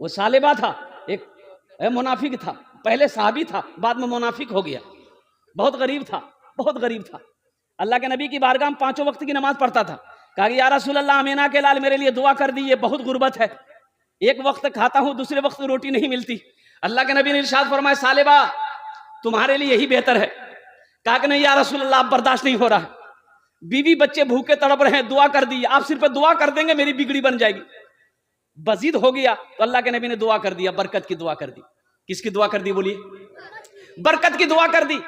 वो सालेबा था, एक मुनाफिक था, पहले साहबी था, बाद में मुनाफिक हो गया, बहुत गरीब था, बहुत गरीब था। अल्लाह के नबी की बारगाह में 5 वक्त की नमाज पढ़ता था। कहा कि या रसूल अल्लाह, अमीना के लाल मेरे लिए दुआ कर दी, ये बहुत गुर्बत है, एक वक्त खाता हूं, दूसरे वक्त रोटी नहीं मिलती। अल्लाह के नबी ने इरशाद फरमाया, सालेबा तुम्हारे लिए यही बेहतर है। कहा कि नहीं या रसूल अल्लाह, अब बर्दाश्त नहीं हो रहा है, बीवी बच्चे भूखे तड़प रहे हैं, दुआ कर दी, आप सिर्फ दुआ कर देंगे मेरी बिगड़ी बन जाएगी। बजीद हो गया तो अल्लाह के नबी ने दुआ कर दिया, बरकत की दुआ कर दी। किसकी दुआ कर दी बोलिए? बरकत की दुआ कर दी।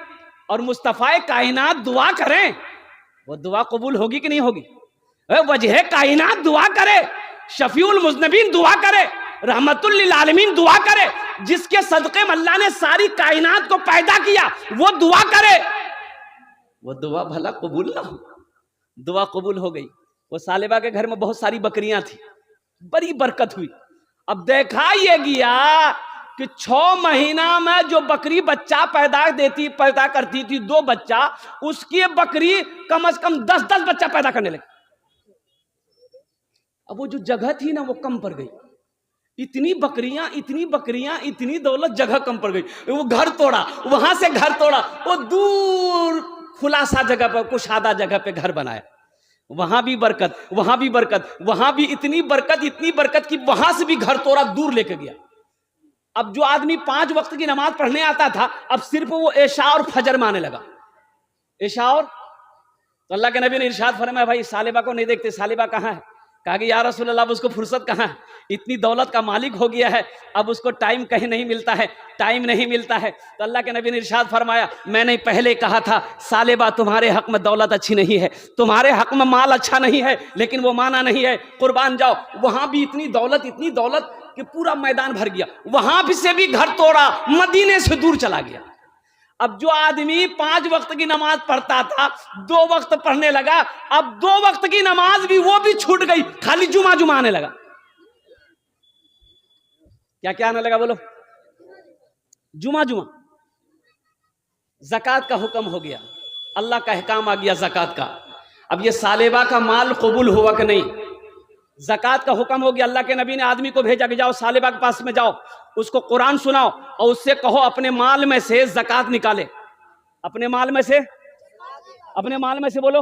और मुस्तफाए कायनात दुआ करें, वो दुआ कबूल होगी कि नहीं होगी? वजह कायनात दुआ करे, शफीउल मुज़नबीन दुआ करे, रहमतुल लिल आलमीन दुआ करे, जिसके सदक़े में अल्लाह ने सारी कायनात को पैदा किया, वो दुआ करे, वो दुआ भला कबूल ना हो? दुआ कबूल हो गई। वो सालेबा के घर में बहुत सारी बकरियां थी, बड़ी बरकत हुई। अब देखा ये गया कि 6 महीना में जो बकरी बच्चा पैदा करती थी 2 बच्चा, उसकी बकरी कम से कम 10-10 बच्चा पैदा करने लगी। अब वो जो जगह थी ना वो कम पड़ गई, इतनी बकरियां, इतनी दौलत, जगह कम पड़ गई। वो घर तोड़ा, वहां से घर तोड़ा, वो दूर खुलासा जगह पर, कुशादा जगह पे घर बनाया, वहां भी बरकत, वहां भी बरकत, वहां भी इतनी बरकत कि वहां से भी घर तोड़ा, दूर लेके गया। अब जो आदमी 5 वक्त की नमाज पढ़ने आता था, अब सिर्फ वो इशा और फजर में आने लगा। इशा और तो अल्लाह के नबी ने इरशाद फरमाया, भाई सालेबा को नहीं देखते, सालेबा कहाँ है? कहा कि या रसूल अल्लाह, उसको फुर्सत कहाँ है, इतनी दौलत का मालिक हो गया है, अब उसको टाइम कहीं नहीं मिलता है, टाइम नहीं मिलता है। तो अल्लाह के नबी ने इरशाद फरमाया, मैंने पहले कहा था सालेबा तुम्हारे हक में दौलत अच्छी नहीं है, तुम्हारे हक में माल अच्छा नहीं है, लेकिन वो माना नहीं है, कुर्बान जाओ। वहां भी इतनी दौलत कि पूरा मैदान भर गया, वहां भी से भी घर तोड़ा, मदीने से दूर चला गया। अब जो आदमी 5 वक्त की नमाज पढ़ता था, 2 वक्त पढ़ने लगा, अब 2 वक्त की नमाज भी वो भी छूट गई, खाली जुमा आने लगा। क्या आने लगा बोलो? जुमा। ज़कात का हुक्म हो गया, अल्लाह का अहकाम आ गया ज़कात का। अब ये सालेबा का माल कबूल हुआ कि नहीं? ज़कात का हुक्म हो गया। अल्लाह के नबी ने आदमी को भेजा कि जाओ सालेबा के पास में जाओ, उसको कुरान सुनाओ और उससे कहो अपने माल में से ज़कात निकाले। अपने माल में से बोलो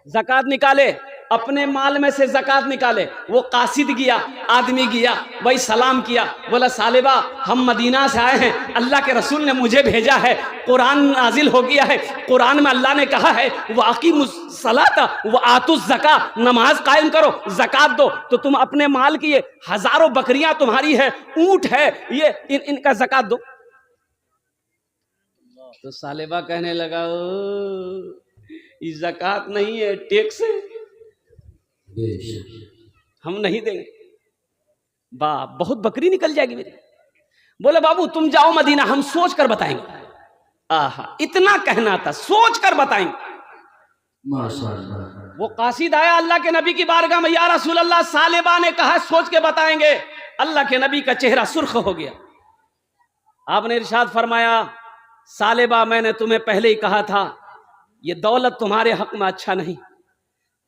ज़कात निकाले, अपने माल में से ज़कात निकाले। वो कासिद गया, आदमी गया, वही सलाम किया, बोला सालेबा हम मदीना से आए हैं, अल्लाह के रसूल ने मुझे भेजा है, कुरान नाजिल हो गया है, कुरान में अल्लाह ने कहा है वो अकीमुस सलाता व आतुस ज़का, नमाज कायम करो, ज़कात दो। तो तुम अपने माल की ये हजारों बकरियां तुम्हारी है, ऊंट है, ये इनका ज़कात दो। तो सालेबा कहने लगा, ये ज़कात नहीं है, टैक्स है, हम नहीं देंगे। बहुत बकरी निकल जाएगी मेरी। बोले बाबू तुम जाओ मदीना, हम सोच कर बताएंगे। आहा, इतना कहना था, सोच कर बताएंगे। माशाअल्लाह। वो कासिद आया अल्लाह के नबी की बारगाह में, या रसूल अल्लाह सालेबा ने कहा सोच के बताएंगे। अल्लाह के नबी का चेहरा सुर्ख हो गया। आपने इरशाद फरमाया, सालेबा मैंने तुम्हें पहले ही कहा था ये दौलत तुम्हारे हक में अच्छा नहीं,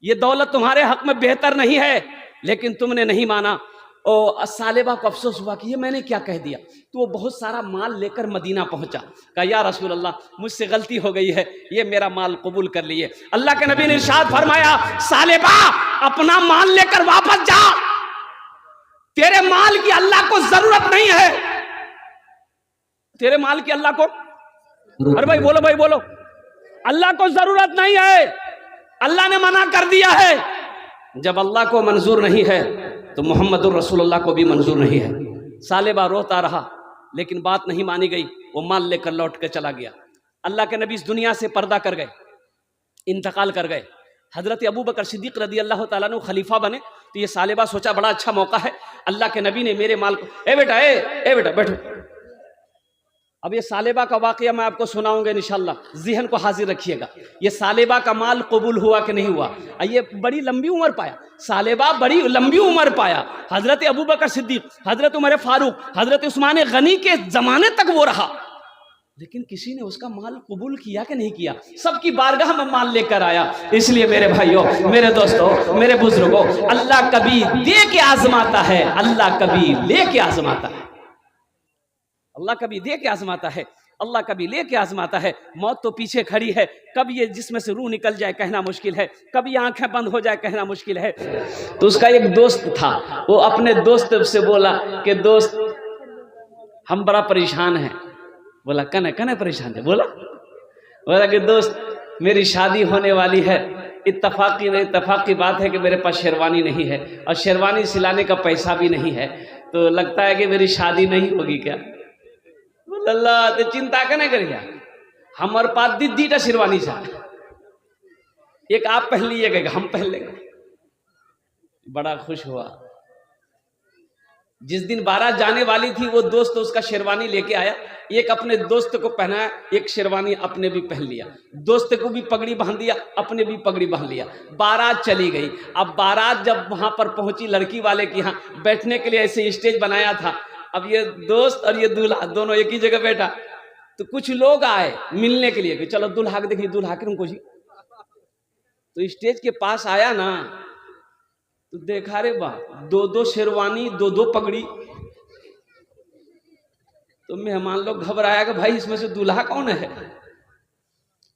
ये दौलत तुम्हारे हक में बेहतर नहीं है, लेकिन तुमने नहीं माना। और सालेबा को अफसोस हुआ कि ये मैंने क्या कह दिया। तो वो बहुत सारा माल लेकर मदीना पहुंचा। कहा या रसूल अल्लाह मुझसे गलती हो गई है, ये मेरा माल कबूल कर लिए। अल्लाह के नबी ने इरशाद फरमाया, सालेबा अपना माल लेकर वापस जा, तेरे माल की अल्लाह को जरूरत नहीं है, तेरे माल की अल्लाह को, अरे भाई बोलो, अल्लाह को जरूरत नहीं है, अल्लाह ने मना कर दिया है। जब अल्लाह को मंजूर नहीं है तो मोहम्मदुर रसूलुल्लाह को भी मंजूर नहीं है। सालेबा रोता रहा, लेकिन बात नहीं मानी गई, वो माल लेकर लौट कर चला गया। अल्लाह के नबी इस दुनिया से पर्दा कर गए, इंतकाल कर गए। हजरत अबू बकर सिद्दीक रदी अल्लाह तआला अन्हु खलीफा बने। तो ये सालेबा सोचा बड़ा अच्छा मौका है, अल्लाह के नबी ने मेरे माल को, ए बेटा बैठो। अब ये सालेबा का वाकया मैं आपको सुनाऊंगा इंशाल्लाह, ज़हन को हाजिर रखिएगा। ये सालेबा का माल कबूल हुआ कि नहीं हुआ? ये बड़ी लंबी उम्र पाया, सालेबा बड़ी लंबी उम्र पाया। हजरत अबू बकर सिद्दीक, हजरत उमर फारूक, हजरत उस्मान गनी के ज़माने तक वो रहा। लेकिन किसी ने उसका माल कबूल किया कि नहीं किया? सबकी बारगाह में माल लेकर आया। इसलिए मेरे भाइयों, मेरे दोस्तों, मेरे बुजुर्गों, अल्लाह कभी दे के आजमाता है, अल्लाह कभी ले के आजमाता है। अल्लाह कभी दे के आजमाता है, अल्लाह कभी ले के आजमाता है। मौत तो पीछे खड़ी है, कब ये जिसमें से रूह निकल जाए कहना मुश्किल है, कब ये आंखें बंद हो जाए कहना मुश्किल है। तो उसका एक दोस्त था, वो अपने दोस्त से बोला कि दोस्त हम बड़ा परेशान हैं। बोला कने कने परेशान है? बोला कि दोस्त मेरी शादी होने वाली है, इत्तफाक की बात है कि मेरे पास शेरवानी नहीं है और शेरवानी सिलाने का पैसा भी नहीं है, तो लगता है कि मेरी शादी नहीं होगी क्या? अल्लाह तो चिंता कने करिया, हमारे पास दीदी शेरवानी था, एक आप पहन लीजिएगा, हम पहन लेंगे। बड़ा खुश हुआ। जिस दिन बारात जाने वाली थी वो दोस्त उसका शेरवानी लेके आया, एक अपने दोस्त को पहनाया, एक शेरवानी अपने भी पहन लिया, दोस्त को भी पगड़ी बांध दिया, अपने भी पगड़ी बांध लिया। बारात चली गई। अब बारात जब वहां पर पहुंची, लड़की वाले के यहाँ बैठने के लिए ऐसे स्टेज बनाया था। अब ये दोस्त और ये दूल्हा दोनों एक ही जगह बैठा, तो कुछ लोग आए मिलने के लिए कि चलो दूल्हा के देखिए, दूल्हा के तुमको जी। तो स्टेज के पास आया ना, तो देखा रे बा, दो शेरवानी, दो पगड़ी। तो मेहमान लोग घबराया कि भाई इसमें से दूल्हा कौन है?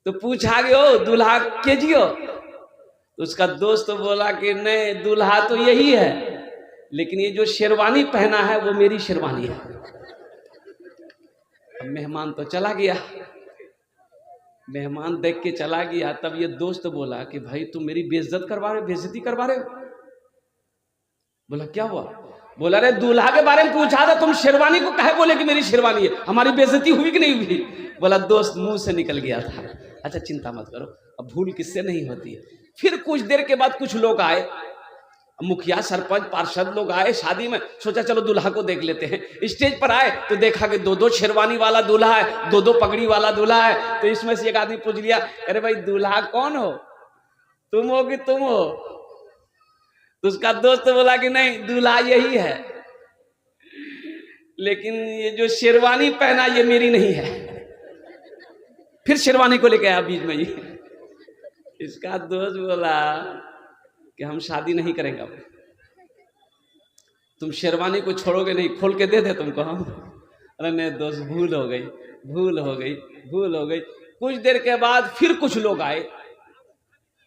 तो पूछा गया दूल्हा के जियो? तो उसका दोस्त बोला कि नहीं, दूल्हा तो यही है, लेकिन ये जो शेरवानी पहना है वो मेरी शेरवानी है। अब मेहमान तो चला गया, मेहमान देख के चला गया। तब ये दोस्त बोला कि भाई तुम मेरी बेइज्जती करवा रहे हो। बोला क्या हुआ? बोला रे दूल्हा के बारे में पूछा था, तुम शेरवानी को कहे बोले कि मेरी शेरवानी है, हमारी बेइज्जती हुई कि नहीं हुई? बोला दोस्त मुंह से निकल गया था। अच्छा चिंता मत करो, अब भूल किससे नहीं होती है। फिर कुछ देर के बाद कुछ लोग आए, मुखिया सरपंच पार्षद लोग आए शादी में। सोचा चलो दूल्हा को देख लेते हैं। स्टेज पर आए तो देखा कि दो शेरवानी वाला दूल्हा है, दो पगड़ी वाला दूल्हा है। तो इसमें से एक आदमी पूछ लिया, अरे भाई दूल्हा कौन हो, तुम हो कि तुम हो? तो उसका दोस्त बोला कि नहीं, दूल्हा यही है, लेकिन ये जो शेरवानी पहना ये मेरी नहीं है। फिर शेरवानी को लेके आया बीच में ही। इसका दोस्त बोला कि हम शादी नहीं करेंगे, तुम शेरवानी को छोड़ोगे नहीं, खोल के दे दे तुमको हम। अरे नहीं दोस्त, भूल हो गई। कुछ देर के बाद फिर कुछ लोग आए।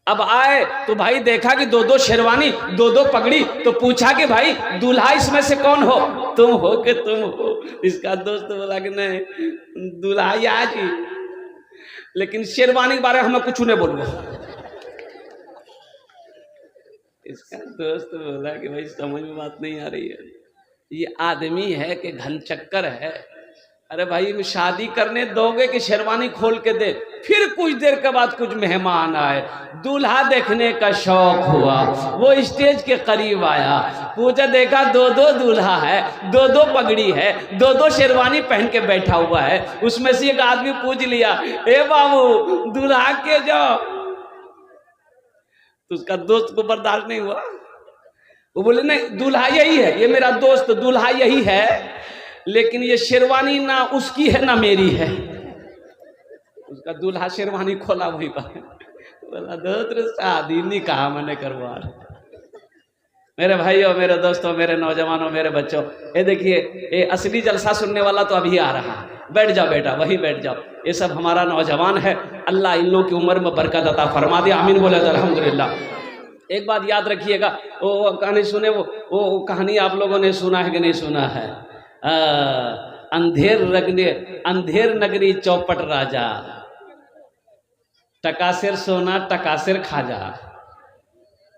अब आए तो भाई देखा कि दो शेरवानी, दो पगड़ी। तो पूछा कि भाई दूल्हा इसमें से कौन हो, तुम हो कि तुम हो? इसका दोस्त बोला कि नहीं, दूल्हा आज ही, लेकिन शेरवानी के बारे में हमें कुछ नहीं बोलूंगा। इसका दोस्त बोला कि भाई समझ में बात नहीं आ रही है, ये आदमी है कि घन चक्कर है। अरे भाई शादी करने दोगे कि शेरवानी खोल के दे? फिर कुछ देर के बाद कुछ मेहमान आए, दूल्हा देखने का शौक हुआ, वो स्टेज के करीब आया, पूछा देखा दो दूल्हा है, दो पगड़ी है, दो शेरवानी पहन के बैठा हुआ है। उसमें से एक आदमी पूछ लिया, ए बाबू दूल्हा के जाओ। तो उसका दोस्त को बर्दाश्त नहीं हुआ, वो बोले नहीं दूल्हा यही है, ये मेरा दोस्त दूल्हा यही है, लेकिन ये शेरवानी ना उसकी है ना मेरी है। उसका दूल्हा शेरवानी खोला वहीं पर, बोला दोस्त शादी निकाह मैंने करवा। मेरे भाइयों, मेरे दोस्तों, मेरे नौजवानों, मेरे बच्चों, ये देखिए ये असली जलसा सुनने वाला तो अभी आ रहा है। बैठ जाओ बेटा, वहीं बैठ जाओ। ये सब हमारा नौजवान है, अल्लाह इन लोगों की उम्र में बरकत अता फरमा दे, आमीन बोले अल्हम्दुलिल्लाह। एक बात याद रखिएगा, वो कहानी सुने, वो कहानी आप लोगों ने सुना है कि नहीं सुना है? अंधेर नगरी चौपट राजा, टकासेर सोना टकासेर खाजा।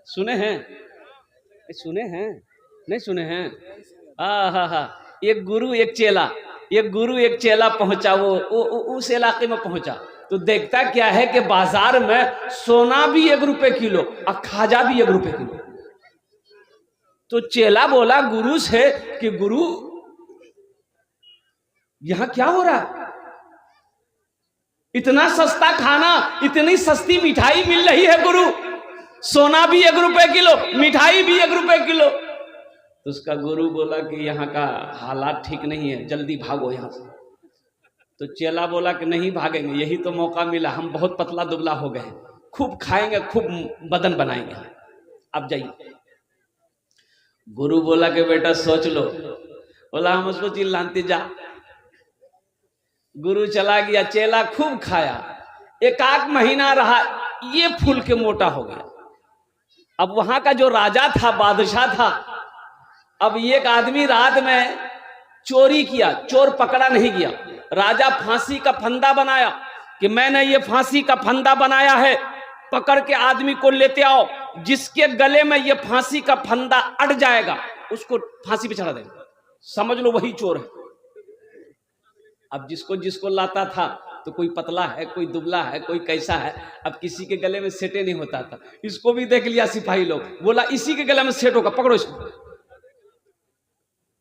सुने हैं? नहीं सुने हैं? हा। एक गुरु एक चेला पहुंचा, वो उस इलाके में पहुंचा तो देखता क्या है कि बाजार में सोना भी 1 रुपए किलो और खाजा भी 1 रुपए किलो। तो चेला बोला गुरु से कि गुरु यहां क्या हो रहा है? इतना सस्ता खाना, इतनी सस्ती मिठाई मिल रही है गुरु, सोना भी 1 रुपए किलो, मिठाई भी 1 रुपए किलो। तो उसका गुरु बोला कि यहाँ का हालात ठीक नहीं है, जल्दी भागो यहाँ से। तो चेला बोला कि नहीं भागेंगे, यही तो मौका मिला, हम बहुत पतला दुबला हो गए, खूब खाएंगे, खूब बदन बनाएंगे, अब जाइए। गुरु बोला कि बेटा सोच लो। बोला हम उसको चिल्लाते जा। गुरु चला गया, चेला खूब खाया, एक आध महीना रहा, ये फूल के मोटा हो गया। अब वहां का जो राजा था, बादशाह था, अब एक आदमी रात में चोरी किया, चोर पकड़ा नहीं गया, राजा फांसी का फंदा बनाया कि मैंने ये फांसी का फंदा बनाया है, पकड़ के आदमी को लेते आओ, जिसके गले में ये फांसी का फंदा अट जाएगा उसको फांसी पे चढ़ा देंगे, समझ लो वही चोर है। अब जिसको जिसको लाता था, तो कोई पतला है, कोई दुबला है, कोई कैसा है, अब किसी के गले में सेटे नहीं होता था। इसको भी देख लिया सिपाही लोग, बोला इसी के गले में सेट होगा, पकड़ो इसको।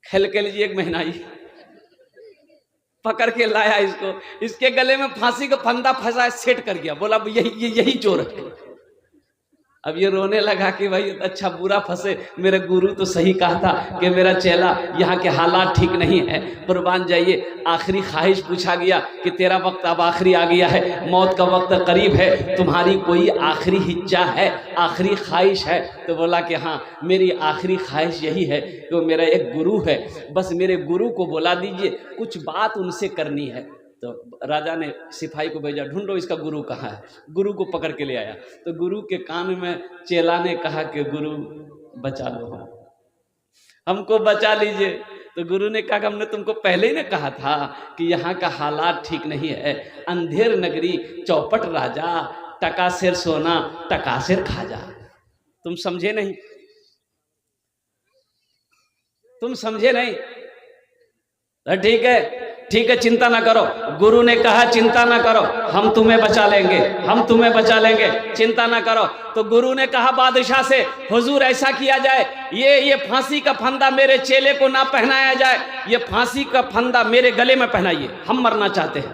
खेल के लीजिए, 1 महीना ही पकड़ के लाया इसको, इसके गले में फांसी का फंदा फंसा, सेट कर गया, बोला यही चोर है। अब ये रोने लगा कि भाई अच्छा बुरा फंसे, मेरे गुरु तो सही कहा था कि मेरा चेला यहाँ के हालात ठीक नहीं है, कुर्बान जाइए। आखिरी ख्वाहिश पूछा गया कि तेरा वक्त अब आखिरी आ गया है, मौत का वक्त करीब है, तुम्हारी कोई आखिरी हिज्जा है, आखिरी ख्वाहिश है? तो बोला कि हाँ, मेरी आखिरी ख्वाहिश यही है कि मेरा एक गुरु है, बस मेरे गुरु को बुला दीजिए, कुछ बात उनसे करनी है। तो राजा ने सिपाही को भेजा, ढूंढो इसका गुरु कहाँ है। गुरु को पकड़ के ले आया, तो गुरु के कान में चेला ने कहा कि गुरु बचा लो, हमको बचा लीजिए। तो गुरु ने कहा, हमने तुमको पहले ही ने कहा था कि यहाँ का हालात ठीक नहीं है, अंधेर नगरी, चौपट राजा, टका सिर सोना, टका सिर खाजा। तुम समझे नहीं, तुम समझे नहीं। ठीक है, चिंता ना करो। गुरु ने कहा चिंता ना करो, हम तुम्हें बचा लेंगे, हम तुम्हें बचा लेंगे, चिंता ना करो। तो गुरु ने कहा बादशाह से, हुजूर ऐसा किया जाए, ये फांसी का फंदा मेरे चेले को ना पहनाया जाए, ये फांसी का फंदा मेरे गले में पहनाइए, हम मरना चाहते हैं।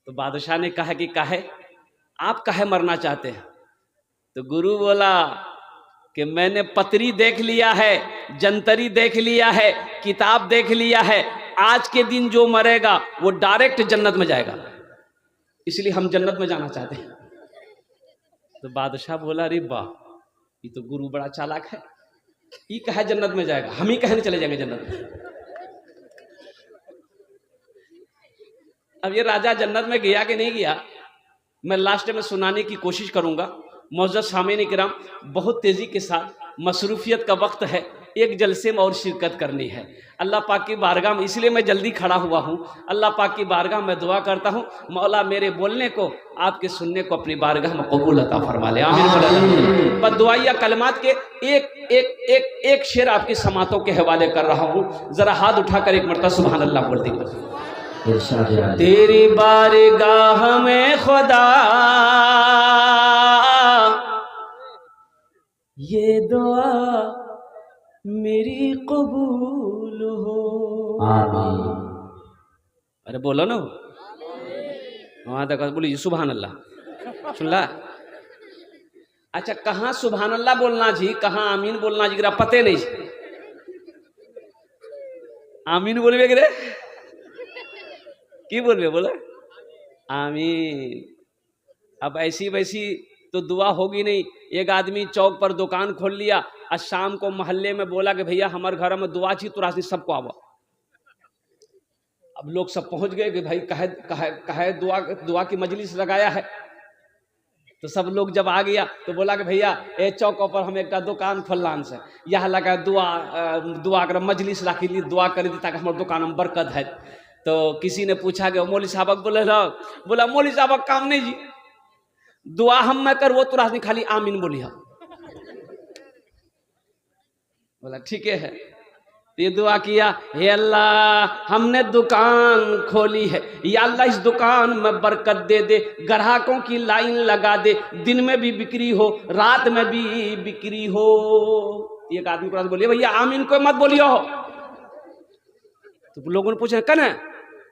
तो बादशाह ने कहा कि काहे, आप काहे मरना चाहते हैं? तो गुरु बोला कि मैंने पत्री देख लिया है, जंतरी देख लिया है, किताब देख लिया है, आज के दिन जो मरेगा वो डायरेक्ट जन्नत में जाएगा, इसलिए हम जन्नत में जाना चाहते हैं। तो बादशाह बोला, अरे वाह, ये तो गुरु बड़ा चालाक है, ये कहे जन्नत में जाएगा, हम ही कहे नहीं चले जाएंगे जन्नत में। अब ये राजा जन्नत में गया कि नहीं गया, मैं लास्ट में सुनाने की कोशिश करूंगा। मौजूद सामीन किराम, बहुत तेजी के साथ, मसरूफियत का वक्त है, एक जलसे में और शिरकत करनी है। अल्लाह पाक की बारगाह में, इसलिए मैं जल्दी खड़ा हुआ हूँ, अल्लाह पाक की बारगाह में दुआ करता हूँ, मौला मेरे बोलने को, आपके सुनने को अपनी बारगाह में कबूल अता फरमा ले, आमीन। बददुआइया कलमात के एक शेर आपकी समातों के हवाले कर रहा हूँ, जरा हाथ उठाकर एक मरतबा सुभान अल्लाह बोल दीजिए। तेरी बारगाह में खुदा ये दुआ मेरी कबूल हो, आमीन। अरे बोलो ना, वहां तक बोलिए सुभान अल्लाह, सुन ला। अच्छा, कहाँ सुभान अल्लाह बोलना जी, कहाँ आमीन बोलना जी, पते नहीं। आमीन बोलबे गिरे की बोलबे, बोला आमीन। अब ऐसी वैसी तो दुआ होगी नहीं। एक आदमी चौक पर दुकान खोल लिया और शाम को मोहल्ले में बोला कि भैया हमारे घर में दुआ चाहिए, तो राशि सबको आवा। अब लोग सब पहुंच गए कि भाई कहे दुआ की मजलिस लगाया है। तो सब लोग जब आ गया तो बोला कि भैया ए चौक पर हम एक दुकान खोललान से, यह लगा दुआ कर मजलिस रखी ली, दुआ कर दी ताकि हमारे दुकान में बरकत है। तो किसी ने पूछा कि मौली साहब बोला मौली साहब काम नहीं जी, दुआ हम न कर वो तो राशि खाली आमीन बोली हम। बोला ठीक है। ये दुआ किया, हे अल्लाह हमने दुकान खोली है, या अल्लाह इस दुकान में बरकत दे दे, ग्राहकों की लाइन लगा दे, दिन में भी बिक्री हो रात में भी बिक्री हो। एक आदमी को बोलिए भैया आमीन को मत बोलियो। तो लोगों ने पूछा कन है?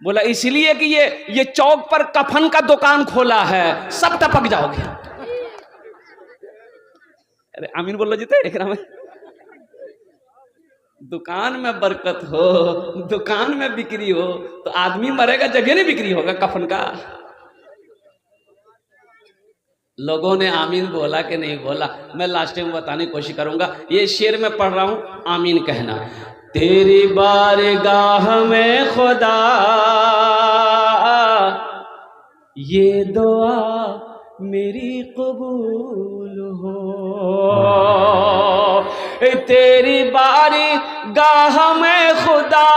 बोला इसलिए कि ये चौक पर कफन का दुकान खोला है, सब टपक जाओगे। अरे आमीन बोलो जीते एक में। दुकान में बरकत हो, दुकान में बिक्री हो, तो आदमी मरेगा जगह नहीं बिक्री होगा कफन का। लोगों ने आमीन बोला कि नहीं बोला, मैं लास्ट में बताने की कोशिश करूंगा। ये शेर में पढ़ रहा हूं, आमीन कहना। तेरी बारगाह में खुदा ये दुआ मेरी कबूल हो, तेरी बारगाह में खुदा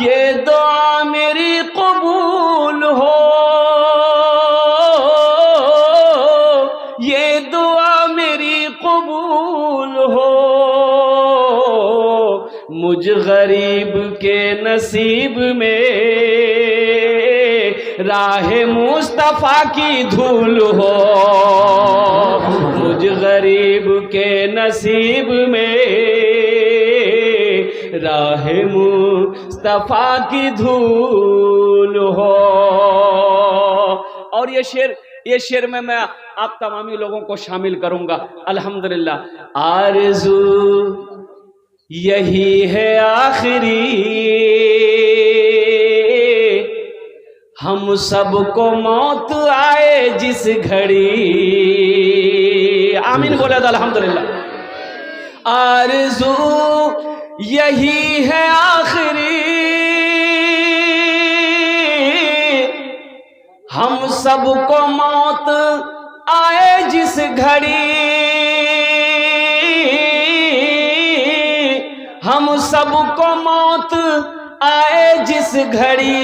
ये दुआ मेरी कबूल हो, ये दुआ मेरी कबूल हो, मुझ गरीब के नसीब में राह मुस्तफा की धूल हो, मुझ गरीब के नसीब में राह मुस्तफा की धूल हो। और ये शेर में मैं आप तमामी लोगों को शामिल करूंगा। अल्हम्दुलिल्लाह आरज़ू यही है आखिरी, हम सबको मौत आए जिस घड़ी। आमीन बोले तो अल्हम्दुलिल्लाह। आरज़ू यही है आखिरी, हम सबको मौत आए जिस घड़ी, हम सबको मौत आए जिस घड़ी,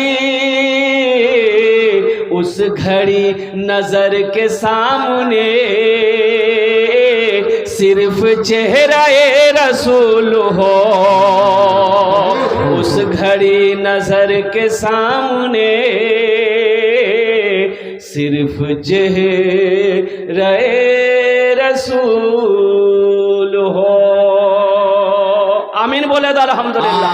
उस घड़ी नजर के सामने सिर्फ चेहरा-ए रसूल हो, उस घड़ी नजर के सामने सिर्फ चेहरा-ए रसूल हो। आमीन बोले तो अल्हम्दुलिल्लाह।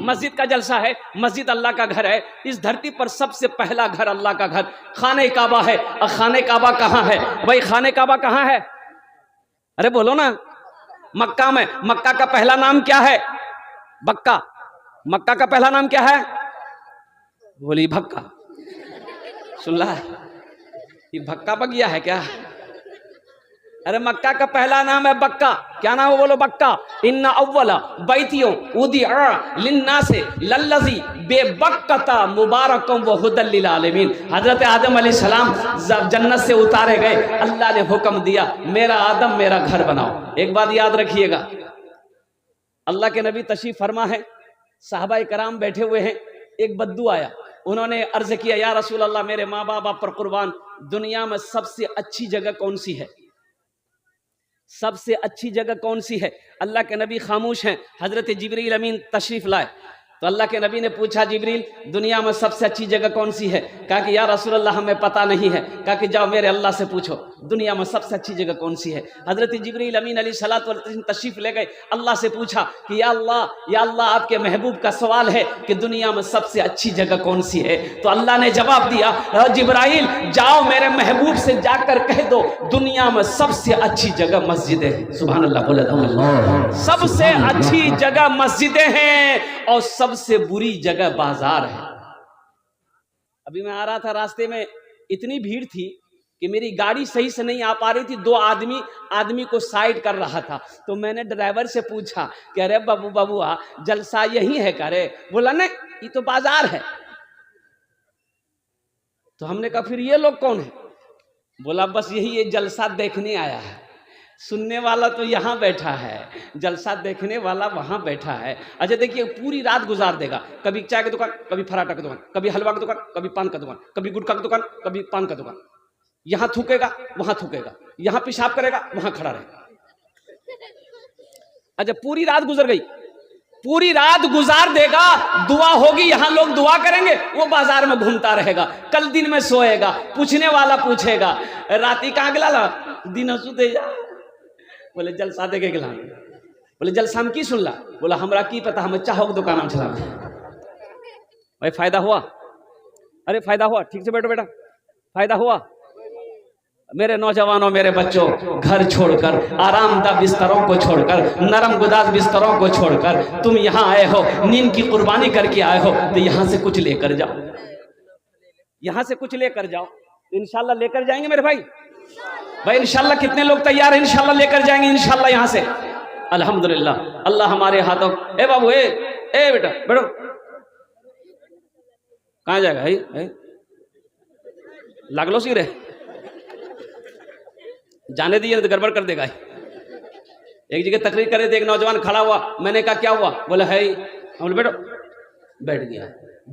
मस्जिद का जलसा है, मस्जिद अल्लाह का घर है। इस धरती पर सबसे पहला घर अल्लाह का घर खाने काबा है। और खाने काबा कहाँ है भाई? खाने काबा कहाँ है? अरे बोलो ना। मक्का में। मक्का का पहला नाम क्या है? बक्का। मक्का का पहला नाम क्या है? बोली भक्का। सुन ला, ये भक्का बगिया है क्या? अरे मक्का का पहला नाम है बक्का। क्या नाम है? बोलो बक्का। इन्ना अव्वला बैतियों उदिअ लिन्नासे लल्लज़ी बेबक्कता मुबारकम व हुदल लिल आलमीन। हजरत आदम अलैहिस्सलाम जब जन्नत से उतारे गए, अल्लाह ने हुक्म दिया, मेरा आदम मेरा घर बनाओ। एक बात याद रखिएगा, अल्लाह के नबी तशरीफ फरमा है, साहबा कराम बैठे हुए हैं। एक बद्दू आया, उन्होंने अर्ज किया, या रसूल अल्लाह, मेरे माँ बाप आप पर कुर्बान, दुनिया में सबसे अच्छी जगह कौन सी है? सबसे अच्छी जगह कौन सी है? अल्लाह के नबी खामोश हैं। हजरत जिब्रील अमीन तशरीफ लाए तो अल्लाह के नबी ने पूछा, जिब्रील दुनिया में सबसे अच्छी जगह कौन सी है? कहा कि या रसूल अल्लाह हमें पता नहीं है। कहा कि जाओ मेरे अल्लाह से पूछो दुनिया में सबसे अच्छी जगह कौन सी है। हजरत जिब्रील अमीन अलैहिस्सलातु वस्सलाम तशरीफ ले गए, अल्लाह से पूछा कि या अल्लाह आपके महबूब का सवाल है कि दुनिया में सबसे अच्छी जगह कौन सी है। तो अल्लाह ने जवाब दिया, जिब्राइल जाओ मेरे महबूब से जाकर कह दो दुनिया में सबसे अच्छी जगह मस्जिदें हैं। सुभान अल्लाह बोले तो। सबसे अच्छी जगह मस्जिदें हैं और सबसे बुरी जगह बाजार है। अभी मैं आ रहा था, रास्ते में इतनी भीड़ थी कि मेरी गाड़ी सही से नहीं आ पा रही थी। दो आदमी को साइड कर रहा था। तो मैंने ड्राइवर से पूछा कि अरे बबुआ जलसा यही है क्या? रे बोला नहीं, ये तो बाजार है। तो हमने कहा फिर ये लोग कौन है? बोला बस यही ये जलसा देखने आया है। सुनने वाला तो यहाँ बैठा है, जलसा देखने वाला वहाँ बैठा है। अच्छा देखिए, पूरी रात गुजार देगा, कभी चाय की दुकान, कभी पराठा की दुकान, कभी हलवा की दुकान, कभी पान का दुकान, कभी गुटखा की दुकान, कभी पान का दुकान। यहाँ थूकेगा, वहाँ थूकेगा, यहाँ पेशाब करेगा, वहाँ खड़ा रहेगा। अच्छा पूरी रात गुजर गई, पूरी रात गुजार देगा, दुआ होगी, यहाँ लोग दुआ करेंगे, वो बाजार में घूमता रहेगा। कल दिन में सोएगा, पूछने वाला पूछेगा राती कहाँ गिला? दिन सुते जा। बोले जलसा देखे गिला। बोले जलसा हम की सुनला? बोला हमरा की पता, हमें चाहो की दुकान हम चला। भाई फायदा हुआ? अरे फायदा हुआ, ठीक से बैठो बेटा, फायदा हुआ। मेरे नौजवानों, मेरे बच्चों, घर छोड़कर, आरामदायक बिस्तरों को छोड़कर, नरम गुदाज बिस्तरों को छोड़कर तुम यहाँ आए हो, नींद की कुर्बानी करके आए हो, तो यहाँ से कुछ लेकर जाओ, यहाँ से कुछ लेकर जाओ। इंशाल्लाह लेकर जाएंगे मेरे भाई। भाई इंशाल्लाह कितने लोग तैयार हैं? इंशाल्लाह लेकर जाएंगे इंशाल्लाह यहाँ से। अल्हम्दुलिल्लाह, अल्लाह हमारे हाथों। ए बाबू, ए बेटा बैठो। कहाँ जाएगा? लागलो सी रे, जाने दिए तो गड़बड़ कर देगा। एक जगह तकरीर करे थे, एक नौजवान खड़ा हुआ, मैंने कहा क्या हुआ? बोला है, बोले बैठो, बैठ गया।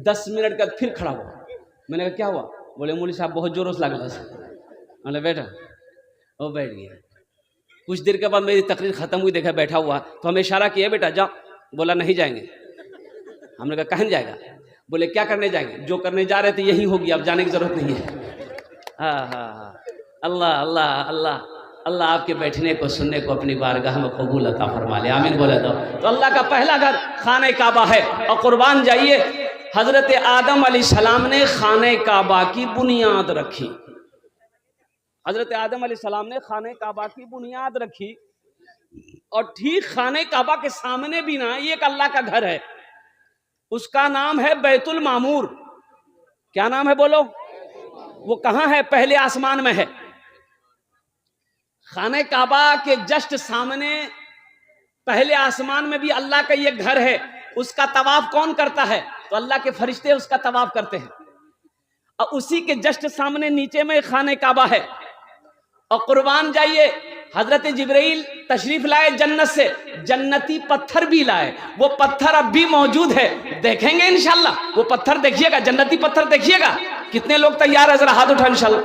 10 मिनट का फिर खड़ा हुआ, मैंने कहा क्या हुआ? बोले मौलवी साहब बहुत जोरों से लागला। बोले बैठा, वो बैठ गया। कुछ देर के बाद मेरी तकरीर खत्म हुई, देखा बैठा हुआ, तो हमें इशारा किया बेटा जाओ। बोला नहीं जाएंगे। हमने कहा कहाँ जाएगा? बोले क्या करने जाएंगे? जो करने जा रहे थे यही होगी, अब जाने की जरूरत नहीं है। हाँ हाँ हाँ, अल्लाह अल्लाह अल्लाह अल्लाह आपके बैठने को सुनने को अपनी बारगाह में कबूल अता फरमा ले, आमीन बोले तो अल्लाह का पहला घर खाने काबा है। और कुर्बान जाइए, हजरत आदम अलैहिस्सलाम ने खाने काबा की बुनियाद रखी। हजरत आदम अलैहिस्सलाम ने खाने काबा की बुनियाद रखी, और ठीक खाने काबा के सामने भी ना एक अल्लाह का घर है, उसका नाम है बैतुल मामूर। क्या नाम है बोलो? वो कहाँ है? पहले आसमान में है। खाने काबा के जस्ट सामने पहले आसमान में भी अल्लाह का ये घर है। उसका तवाफ कौन करता है? तो अल्लाह के फरिश्ते उसका तवाफ करते हैं। और उसी के जस्ट सामने नीचे में खाने काबा है। और कुर्बान जाइए, हजरत जिब्रील तशरीफ लाए जन्नत से, जन्नती पत्थर भी लाए। वो पत्थर अब भी मौजूद है, देखेंगे इंशाल्लाह। वो पत्थर देखिएगा, जन्नती पत्थर देखिएगा। कितने लोग तैयार है? जरा हाथ उठा इंशाल्लाह।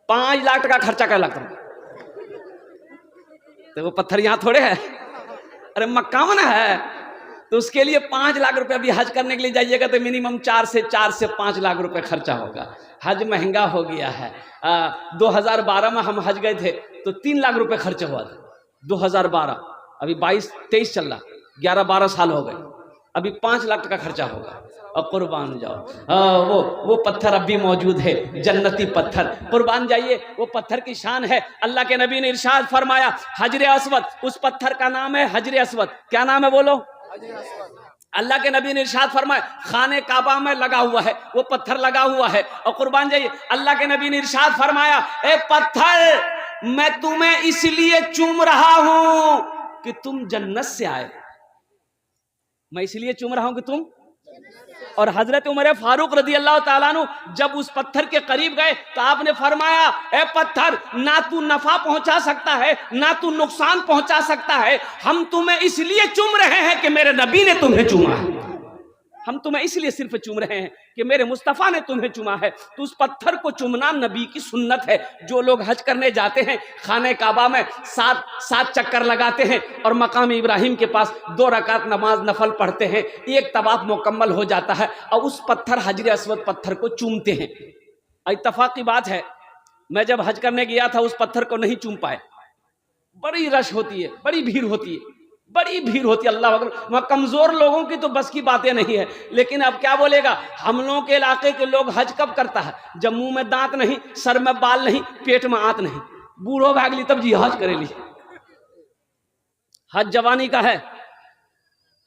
5 लाख का खर्चा कर लगता है, तो वो पत्थर यहाँ थोड़े है, अरे मक्का में है। तो उसके लिए 5 लाख रुपए अभी हज करने के लिए जाइएगा तो मिनिमम 4 से 5 लाख रुपए खर्चा होगा। हज महंगा हो गया है। 2012 में हम हज गए थे तो 3 लाख रुपए खर्च हुआ था। 2012, अभी 22-23 चल रहा, 11-12 साल हो गए, अभी 5 लाख का खर्चा होगा। और कुर्बान जाओ, वो पत्थर अब भी मौजूद है, जन्नती पत्थर। कुर्बान जाइए, वो पत्थर की शान है। अल्लाह के नबी ने इरशाद फरमाया, हजरे अस्वद, उस पत्थर का नाम है हजरे अस्वद। क्या नाम है बोलो? अल्लाह के नबी ने इरशाद फरमाया, खाने काबा में लगा हुआ है, वो पत्थर लगा हुआ है। और कुर्बान जाइए, अल्लाह के नबी ने इरशाद फरमाया, ए पत्थर, मैं तुम्हें इसलिए चूम रहा हूं कि तुम जन्नत से आए। मैं इसलिए चूम रहा हूं कि तुम। और हजरत उमर फारूक रदी अल्लाह ताला अन्हु जब उस पत्थर के करीब गए तो आपने फरमाया, ए पत्थर, ना तू नफा पहुंचा सकता है ना तू नुकसान पहुंचा सकता है, हम तुम्हें इसलिए चूम रहे हैं कि मेरे नबी ने तुम्हें चूमा है। हम तुम्हें इसलिए सिर्फ चूम रहे हैं कि मेरे मुस्तफ़ा ने तुम्हें चूमा है। तो उस पत्थर को चूमना नबी की सुन्नत है। जो लोग हज करने जाते हैं, खाने काबा में 7 चक्कर लगाते हैं और मकाम इब्राहिम के पास 2 रकात नमाज नफल पढ़ते हैं, एक तवाफ मुकम्मल हो जाता है और उस पत्थर हजर अस्वद पत्थर को चूमते हैं। इत्तफाक की बात है, मैं जब हज करने गया था उस पत्थर को नहीं चूम पाए। बड़ी रश होती है, बड़ी भीड़ होती है, बड़ी भीड़ होती है। अल्लाह अकबर। वहाँ कमजोर लोगों की तो बस की बातें नहीं है, लेकिन अब क्या बोलेगा, हम लोगों के इलाके के लोग हज कब करता है? जब मुंह में दांत नहीं, सर में बाल नहीं, पेट में आंत नहीं, बूढ़ो भागली तब जी हज करेली। हज जवानी का है,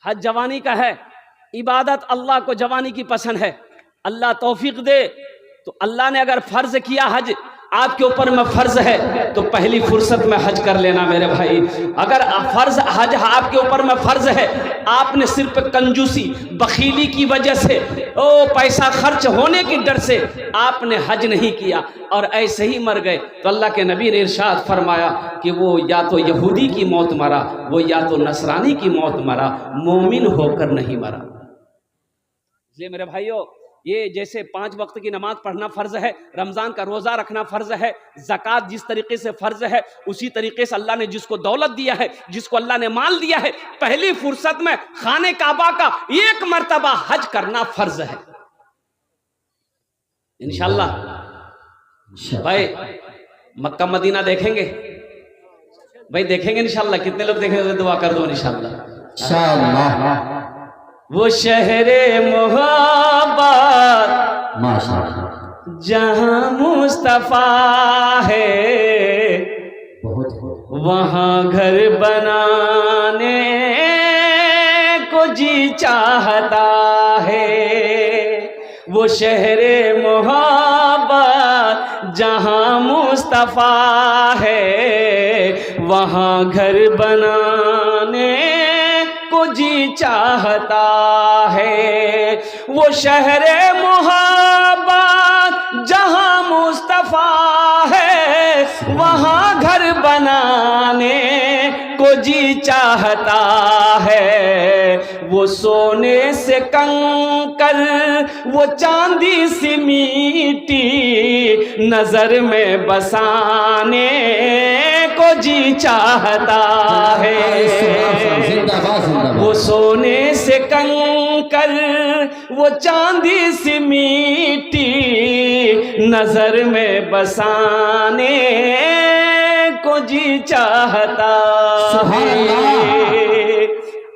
हज जवानी का है। इबादत अल्लाह को जवानी की पसंद है। अल्लाह तौफीक दे तो अल्लाह ने अगर फर्ज किया हज आपके ऊपर में फर्ज है तो पहली फुर्सत में हज कर लेना मेरे भाई। अगर फर्ज हज आपके ऊपर में फर्ज है, आपने सिर्फ कंजूसी बखीली की वजह से, पैसा खर्च होने की डर से आपने हज नहीं किया और ऐसे ही मर गए, तो अल्लाह के नबी ने इरशाद फरमाया कि वो या तो यहूदी की मौत मरा, वो या तो नसरानी की मौत मरा, मोमिन होकर नहीं मरा। इसलिए मेरे भाइयों, ये जैसे 5 वक्त की नमाज पढ़ना फर्ज है, रमजान का रोजा रखना फर्ज है, ज़कात जिस तरीके से फर्ज है, उसी तरीके से अल्लाह ने जिसको दौलत दिया है, जिसको अल्लाह ने माल दिया है, पहली फुर्सत में खाने काबा का 1 मर्तबा हज करना फर्ज है। इंशाल्लाह भाई मक्का मदीना देखेंगे, भाई देखेंगे इंशाल्लाह। कितने लोग देखेंगे? दुआ कर दो इंशाल्लाह। वो शहरे मोहब्बत जहाँ मुस्तफा है वहाँ घर बनाने को जी चाहता है। वो शहरे मोहब्बत जहाँ मुस्तफा है वहाँ घर बनाने को जी चाहता है। वो शहरे मोहब्बत जहाँ मुस्तफा है वहाँ घर बनाने को जी चाहता है। वो सोने से कंकर वो चांदी सी मीठी नजर में बसाने को जी चाहता है। वो सोने से कंकर वो चांदी सी मीठी नजर में बसाने को जी चाहता है।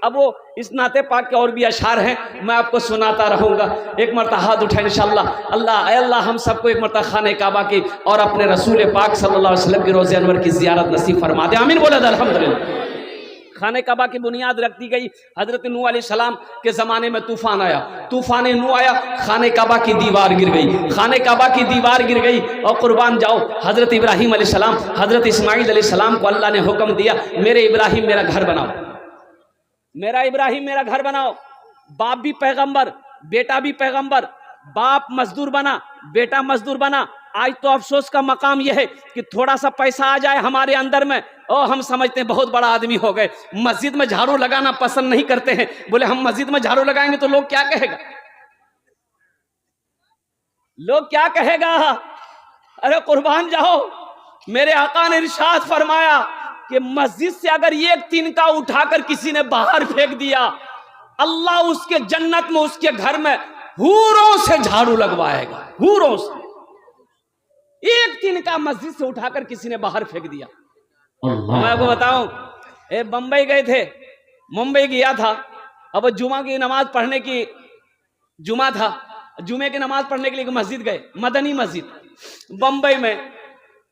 अब वो इस नाते पाक के और भी अशार हैं, मैं आपको सुनाता रहूंगा। एक मरता हाथ उठाए इंशाअल्लाह। अल्लाह अल्लाह हम सबको एक मरता खाने काबा की और अपने रसूल पाक सल्लल्लाहु अलैहि वसल्लम की रोज़े अनवर की ज़ियारत नसीब फरमा दे। आमीन बोले अल्हम्दुलिल्लाह। खाने काबा की बुनियाद रख दी गई। हजरत नूह अलैहिस्सलाम के ज़माने में तूफ़ान आया, तूफ़ान नूह आया, खाने काबा की दीवार गिर गई, खाने काबा की दीवार गिर गई। और कुर्बान जाओ हजरत इब्राहीम अलैहिस्सलाम, हजरत इस्माइल अलैहिस्सलाम को अल्लाह ने हुक्म दिया, मेरे इब्राहीम मेरा घर बनाओ, मेरा इब्राहीम मेरा घर बनाओ। बाप भी पैगंबर, बेटा भी पैगंबर, बाप मजदूर बना, बेटा मजदूर बना। आज तो अफसोस का मकाम यह है कि थोड़ा सा पैसा आ जाए हमारे अंदर में और हम समझते हैं बहुत बड़ा आदमी हो गए। मस्जिद में झाड़ू लगाना पसंद नहीं करते हैं, बोले हम मस्जिद में झाड़ू लगाएंगे तो लोग क्या कहेगा, लोग क्या कहेगा। अरे कुर्बान जाओ, मेरे आका ने इरशाद फरमाया कि मस्जिद से अगर एक तिनका उठाकर किसी ने बाहर फेंक दिया, अल्लाह उसके जन्नत में उसके घर में हूरों से झाड़ू लगवाएगा, हूरों से। एक तिनका मस्जिद से उठाकर किसी ने बाहर फेंक दिया। मैं आपको बताऊं, बंबई गए थे, मुंबई गया था। अब जुमा की नमाज पढ़ने की, जुमा था, जुमे की नमाज पढ़ने के लिए मस्जिद गए, मदनी मस्जिद बंबई में।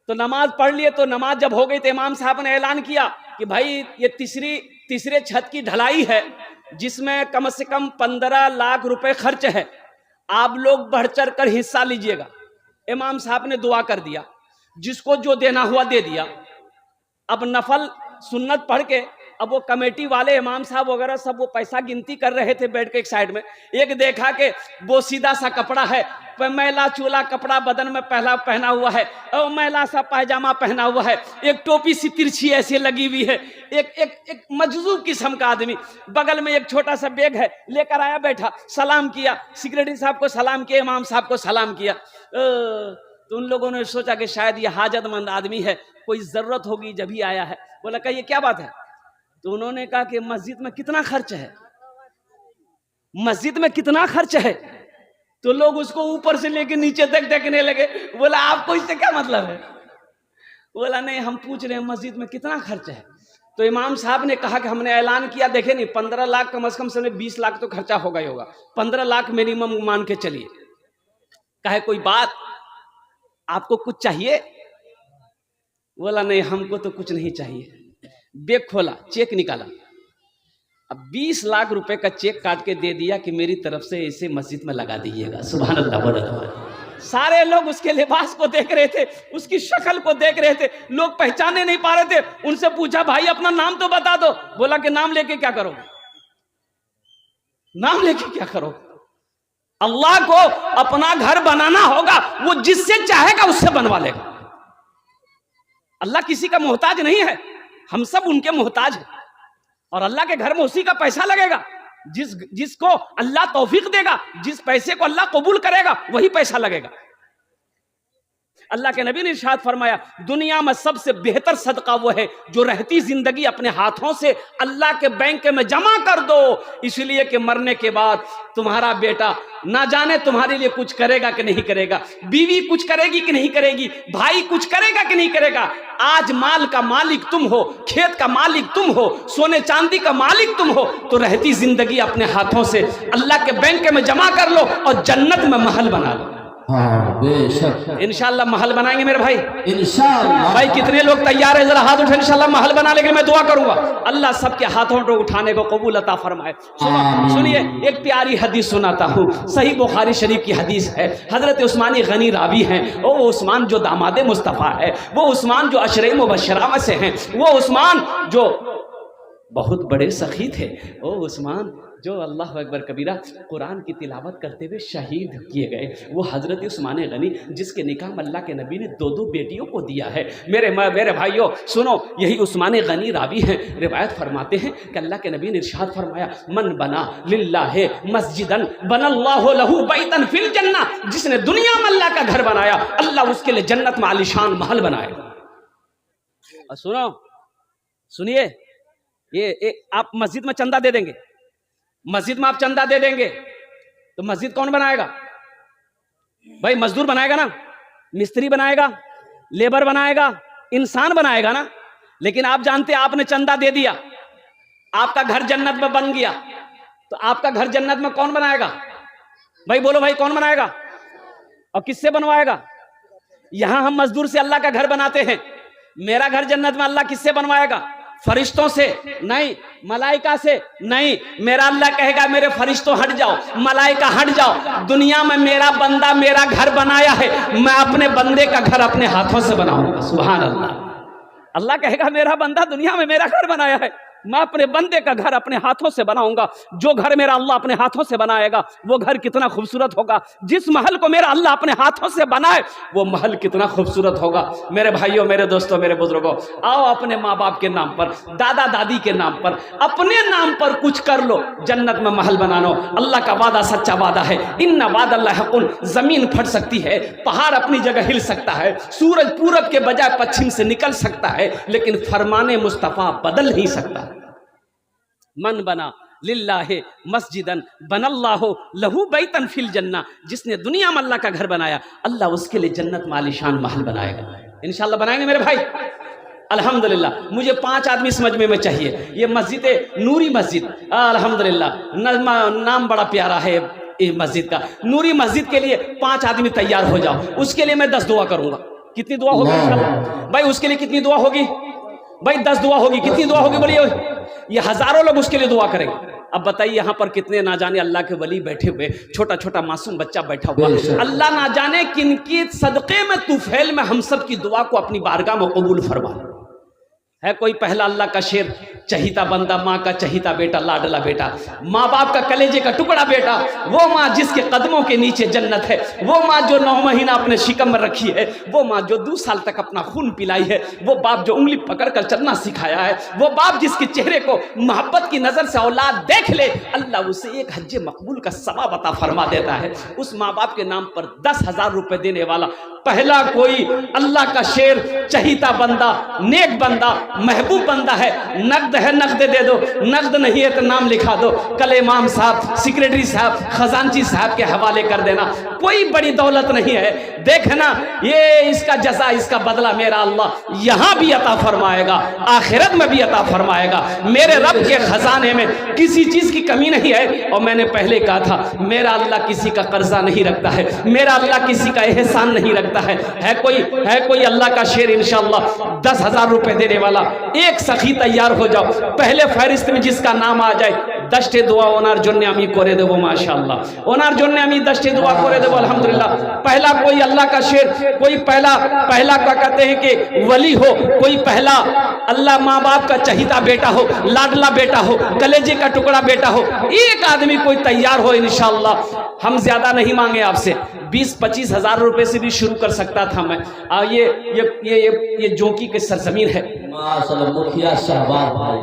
तो नमाज पढ़ लिए, तो नमाज जब हो गई तो इमाम साहब ने ऐलान किया कि भाई ये तीसरे छत की ढलाई है जिसमें कम से कम 15 लाख रुपए खर्च है, आप लोग बढ़ चढ़ कर हिस्सा लीजिएगा। इमाम साहब ने दुआ कर दिया, जिसको जो देना हुआ दे दिया। अब नफल सुन्नत पढ़ के अब वो कमेटी वाले इमाम साहब वगैरह सब वो पैसा गिनती कर रहे थे बैठ के एक साइड में। एक देखा कि वो सीधा सा कपड़ा है, मैला चूला कपड़ा बदन में पहना हुआ है, और मैला सा पायजामा पहना हुआ है, एक टोपी सी तिरछी ऐसे लगी हुई है, एक मजजूब किस्म का आदमी। बगल में एक छोटा सा बैग है, लेकर आया, बैठा, सलाम किया, सेक्रेटरी साहब को सलाम किया, इमाम साहब को सलाम किया। तो उन लोगों ने सोचा कि शायद ये हाजतमंद आदमी है, कोई जरूरत होगी जब ही आया है। बोला कि ये क्या बात है? तो उन्होंने कहा कि मस्जिद में कितना खर्च है, मस्जिद में कितना खर्च है। तो लोग उसको ऊपर से लेके नीचे तक देखने लगे। बोला आपको इससे क्या मतलब है? बोला नहीं, हम पूछ रहे हैं मस्जिद में कितना खर्च है। तो इमाम साहब ने कहा कि हमने ऐलान किया, देखे नहीं 15 लाख कम से कम से 20 लाख तो खर्चा होगा ही होगा, 15 लाख मिनिमम मान के चलिए। कहे कोई बात, आपको कुछ चाहिए? बोला नहीं, हमको तो कुछ नहीं चाहिए। बैग खोला, चेक निकाला, अब 20 लाख रुपए का चेक काट के दे दिया कि मेरी तरफ से इसे मस्जिद में लगा दीजिएगा। सुभान अल्लाह, बोला। सारे लोग उसके लिबास को देख रहे थे, उसकी शक्ल को देख रहे थे, लोग पहचाने नहीं पा रहे थे। उनसे पूछा भाई अपना नाम तो बता दो। बोला कि नाम लेके क्या करोगे, नाम लेके क्या करोगे? अल्लाह को अपना घर बनाना होगा, वो जिससे चाहेगा उससे बनवा लेगा। अल्लाह किसी का मोहताज नहीं है, हम सब उनके मोहताज हैं। और अल्लाह के घर में उसी का पैसा लगेगा जिसको अल्लाह तौफीक देगा, जिस पैसे को अल्लाह कबूल करेगा वही पैसा लगेगा। अल्लाह के नबी ने इरशाद फरमाया, दुनिया में सबसे बेहतर सदका वो है जो रहती जिंदगी अपने हाथों से अल्लाह के बैंक में जमा कर दो, इसलिए कि मरने के बाद तुम्हारा बेटा ना जाने तुम्हारे लिए कुछ करेगा कि नहीं करेगा, बीवी कुछ करेगी कि नहीं करेगी, भाई कुछ करेगा कि नहीं करेगा। आज माल का मालिक तुम हो, खेत का मालिक तुम हो, सोने चांदी का मालिक तुम हो, तो रहती जिंदगी अपने हाथों से अल्लाह के बैंक में जमा कर लो और जन्नत में महल बना लो। हाँ बेशक इंशाल्लाह महल बनाएंगे मेरे भाई। इंशाअल्लाह। भाई कितने लोग तैयार है, जरा हाथ उठे, इंशाल्लाह महल बना लेंगे। मैं दुआ करूंगा अल्लाह सबके हाथों को उठाने को कबूल अता फरमाए। सुनिए एक प्यारी हदीस सुनाता हूँ, सही बुखारी शरीफ की हदीस है। हजरत उस्मानी गनी रावी हैं, वो उस्मान जो दामाद मुस्तफ़ा है, वो उस्मान जो अशरे मुबशरा में से हैं, वो उस्मान जो बहुत बड़े सखी थे, वो उस्मान जो अल्लाह अकबर कबीरा कुरान की तिलावत करते हुए शहीद किए गए, वो हज़रत उस्मान गनी जिसके निकाह अल्लाह के नबी ने दो दो बेटियों को दिया है। मेरे भाइयों सुनो, यही उस्मान गनी रावी हैं, रिवायत फरमाते हैं कि अल्लाह के नबी ने इरशाद फरमाया, मन बना लिल्लाहि मस्जिदन बनल्लाहु लहू बैतन फिल जन्नह, जिसने दुनिया में अल्लाह का घर बनाया अल्लाह उसके लिए जन्नत में आलीशान महल बनाएगा। और सुनो सुनिए, ये आप मस्जिद में चंदा दे देंगे, मस्जिद में आप चंदा दे देंगे तो मस्जिद कौन बनाएगा भाई? मजदूर बनाएगा ना, मिस्त्री बनाएगा, लेबर बनाएगा, इंसान बनाएगा ना। लेकिन आप जानते हैं आपने चंदा दे दिया, आपका घर जन्नत में बन गया, तो आपका घर जन्नत में कौन बनाएगा भाई? बोलो भाई, कौन बनाएगा और किससे बनवाएगा? यहां हम मजदूर से अल्लाह का घर बनाते हैं, मेरा घर जन्नत में अल्लाह किससे बनवाएगा? फरिश्तों से नहीं, मलाइका से नहीं। मेरा अल्लाह कहेगा मेरे फरिश्तों हट जाओ, मलाइका हट जाओ, दुनिया में मेरा बंदा मेरा घर बनाया है, मैं अपने बंदे का घर अपने हाथों से बनाऊंगा। सुभान अल्लाह। अल्लाह कहेगा मेरा बंदा दुनिया में मेरा घर बनाया है, मैं अपने बंदे का घर अपने हाथों से बनाऊंगा। जो घर मेरा अल्लाह अपने हाथों से बनाएगा वो घर कितना खूबसूरत होगा। जिस महल को मेरा अल्लाह अपने हाथों से बनाए वो महल कितना खूबसूरत होगा। मेरे भाइयों, मेरे दोस्तों, मेरे बुजुर्गों, आओ अपने माँ बाप के नाम पर, दादा दादी के नाम पर, अपने नाम पर कुछ कर लो, जन्नत में महल बना लो। अल्लाह का वादा सच्चा वादा है, इन्ना वादल्लाह हक़्क़ुन। जमीन फट सकती है, पहाड़ अपनी जगह हिल सकता है, सूरज पूरब के बजाय पश्चिम से निकल सकता है, लेकिन फरमाने मुस्तफ़ा बदल नहीं सकता। मन बना लिल्लाहि मस्जिदन बनल्लाहु लहू बैतन फिल जन्नह, जिसने दुनिया में अल्लाह का घर बनाया अल्लाह उसके लिए जन्नत में आलीशान महल बनाएगा। इंशाअल्लाह बनाएंगे मेरे भाई। अल्हम्दुलिल्लाह। मुझे 5 आदमी इस मजमे में चाहिए। ये मस्जिद नूरी मस्जिद, अल्हम्दुलिल्लाह, नाम बड़ा प्यारा है ये मस्जिद का। नूरी मस्जिद के लिए 5 आदमी तैयार हो जाओ। उसके लिए मैं 10 दुआ करूंगा। कितनी दुआ होगी इंशाअल्लाह भाई? उसके लिए कितनी दुआ होगी भाई? 10 दुआ होगी। कितनी दुआ होगी बोलिए? ये हजारों लोग उसके लिए दुआ करेंगे। अब बताइए यहाँ पर कितने ना जाने अल्लाह के वली बैठे हुए, छोटा छोटा मासूम बच्चा बैठा हुआ, अल्लाह ना जाने किनकी सदक़े में तुफैल में हम सब की दुआ को अपनी बारगाह में कबूल फरमा। है कोई पहला अल्लाह का शेर, चहीता बंदा, माँ का चहीता बेटा, लाडला बेटा, माँ बाप का कलेजे का टुकड़ा बेटा, वो माँ जिसके कदमों के नीचे जन्नत है, वो माँ जो 9 महीना अपने शिकम में रखी है, वो माँ जो 2 साल तक अपना खून पिलाई है, वो बाप जो उंगली पकड़कर चलना सिखाया है, वो बाप जिसके चेहरे को मोहब्बत की नजर से औलाद देख ले अल्लाह उसे 1 हज्जे मकबूल का सवाब अता फरमा देता है। उस माँ बाप के नाम पर 10,000 रुपए देने वाला पहला कोई अल्लाह का शेर, चहीता बंदा, नेक बंदा, महबूब बंदा है। नकद है नकद दे दो, नकद नहीं है तो नाम लिखा दो, कल इमाम साहब, सेक्रेटरी साहब, खजानची साहब के हवाले कर देना। कोई बड़ी दौलत नहीं है, देखना ये इसका जज़ा, इसका बदला मेरा अल्लाह यहाँ भी अता फरमाएगा, आखिरत में भी अता फरमाएगा। मेरे रब के खजाने में किसी चीज की कमी नहीं है। और मैंने पहले कहा था मेरा अल्लाह किसी का कर्जा नहीं रखता है, मेरा अल्लाह किसी का एहसान नहीं रखता है। है कोई अल्लाह का शेर इंशाअल्लाह 10,000 रुपए देने वाला? एक सखी तैयार हो जाओ, पहले फहरिस्त में जिसका नाम आ जाए 10टे दुआ ওনার জন্য আমি করে দেব माशाअल्लाह, ওনার জন্য আমি 10टे दुआ করে দেব अल्हम्दुलिल्लाह। पहला कोई अल्लाह का शेर, कोई पहला क्या कहते हैं कि वली हो, कोई पहला अल्लाह माँ बाप का चहीता बेटा हो, लाडला बेटा हो, कलेजे का टुकड़ा बेटा हो, एक आदमी कोई तैयार हो इंशाअल्लाह। हम ज्यादा नहीं मांगे आपसे, 20-25 हजार रुपए से भी शुरू कर सकता था मैं। ये जोंकी के सरजमीन है। माशाअल्लाह, मुखिया शहबाज भाई,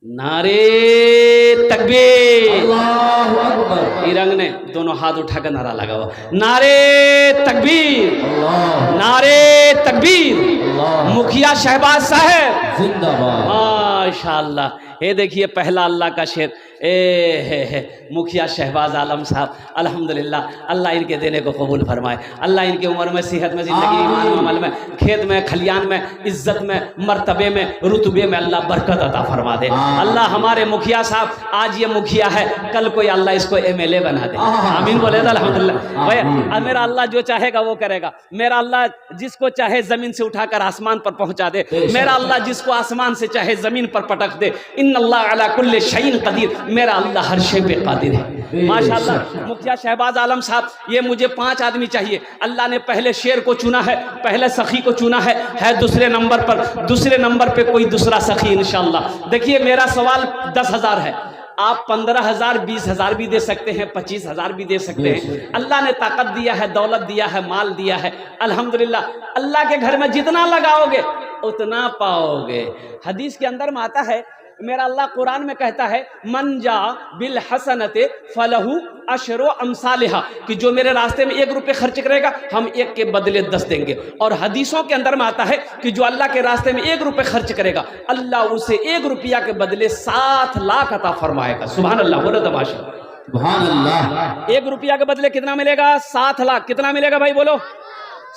नारे तकबीर, अल्लाहु अकबर। इरंग ने दोनों हाथ उठाकर नारा लगा हुआ, नारे तकबीर, नारे तकबीर। मुखिया शहबाज साहब जिंदाबाद। माशाअल्लाह। ये देखिए पहला अल्लाह का शेर, मुखिया शहबाज आलम साहब, अल्हम्दुलिल्लाह, अल्लाह इनके देने को कबूल फरमाए, अल्लाह इनकी उम्र में, सेहत में, ज़िंदगी, ईमान में, अमल में, खेत में, खलियान में, इज्जत में, मर्तबे में, रुतबे में अल्लाह बरकत अता फरमा दे। अल्लाह हमारे मुखिया साहब, आज ये मुखिया है, कल कोई अल्लाह इसको MLA बना दे। आमीन बोले तो अल्हम्दुलिल्लाह। भाई मेरा अल्लाह जो चाहेगा वो करेगा। मेरा अल्लाह जिसको चाहे जमीन से उठाकर आसमान पर पहुंचा दे। मेरा अल्लाह जिसको आसमान से चाहे जमीन पर पटक दे। इन्नल्लाह अला कुल्ली शैइन कदीर, मेरा अल्लाह हर शे पे कादिर है। माशाअल्लाह। मुखिया शहबाज आलम साहब, ये मुझे 5 आदमी चाहिए। अल्लाह ने पहले शेर को चुना है, पहले सखी को चुना है दूसरे नंबर पर, दूसरे नंबर पे कोई दूसरा सखी इंशाअल्लाह। देखिए मेरा सवाल 10,000 है, आप 15,000, 20,000 भी दे सकते हैं, 25,000 भी दे सकते हैं। अल्लाह ने ताकत दिया है, दौलत दिया है, माल दिया है, अल्हम्दुलिल्लाह। अल्लाह के घर में जितना लगाओगे उतना पाओगे। हदीस के अंदर में आता है, मेरा अल्लाह कुरान में कहता है, मन जा बिल हसनते फलहू अशरो अमसालिहा, कि जो मेरे रास्ते में 1 रुपये खर्च करेगा हम 1 के बदले 10 देंगे। और हदीसों के अंदर में आता है कि जो अल्लाह के रास्ते में 1 रुपये खर्च करेगा, अल्लाह उसे 1 रुपया के बदले 7 लाख अता फरमाएगा। सुभान अल्लाह, बोलो तमाशा, सुभान अल्लाह। 1 रुपया के बदले कितना मिलेगा? 7 लाख। कितना मिलेगा भाई बोलो?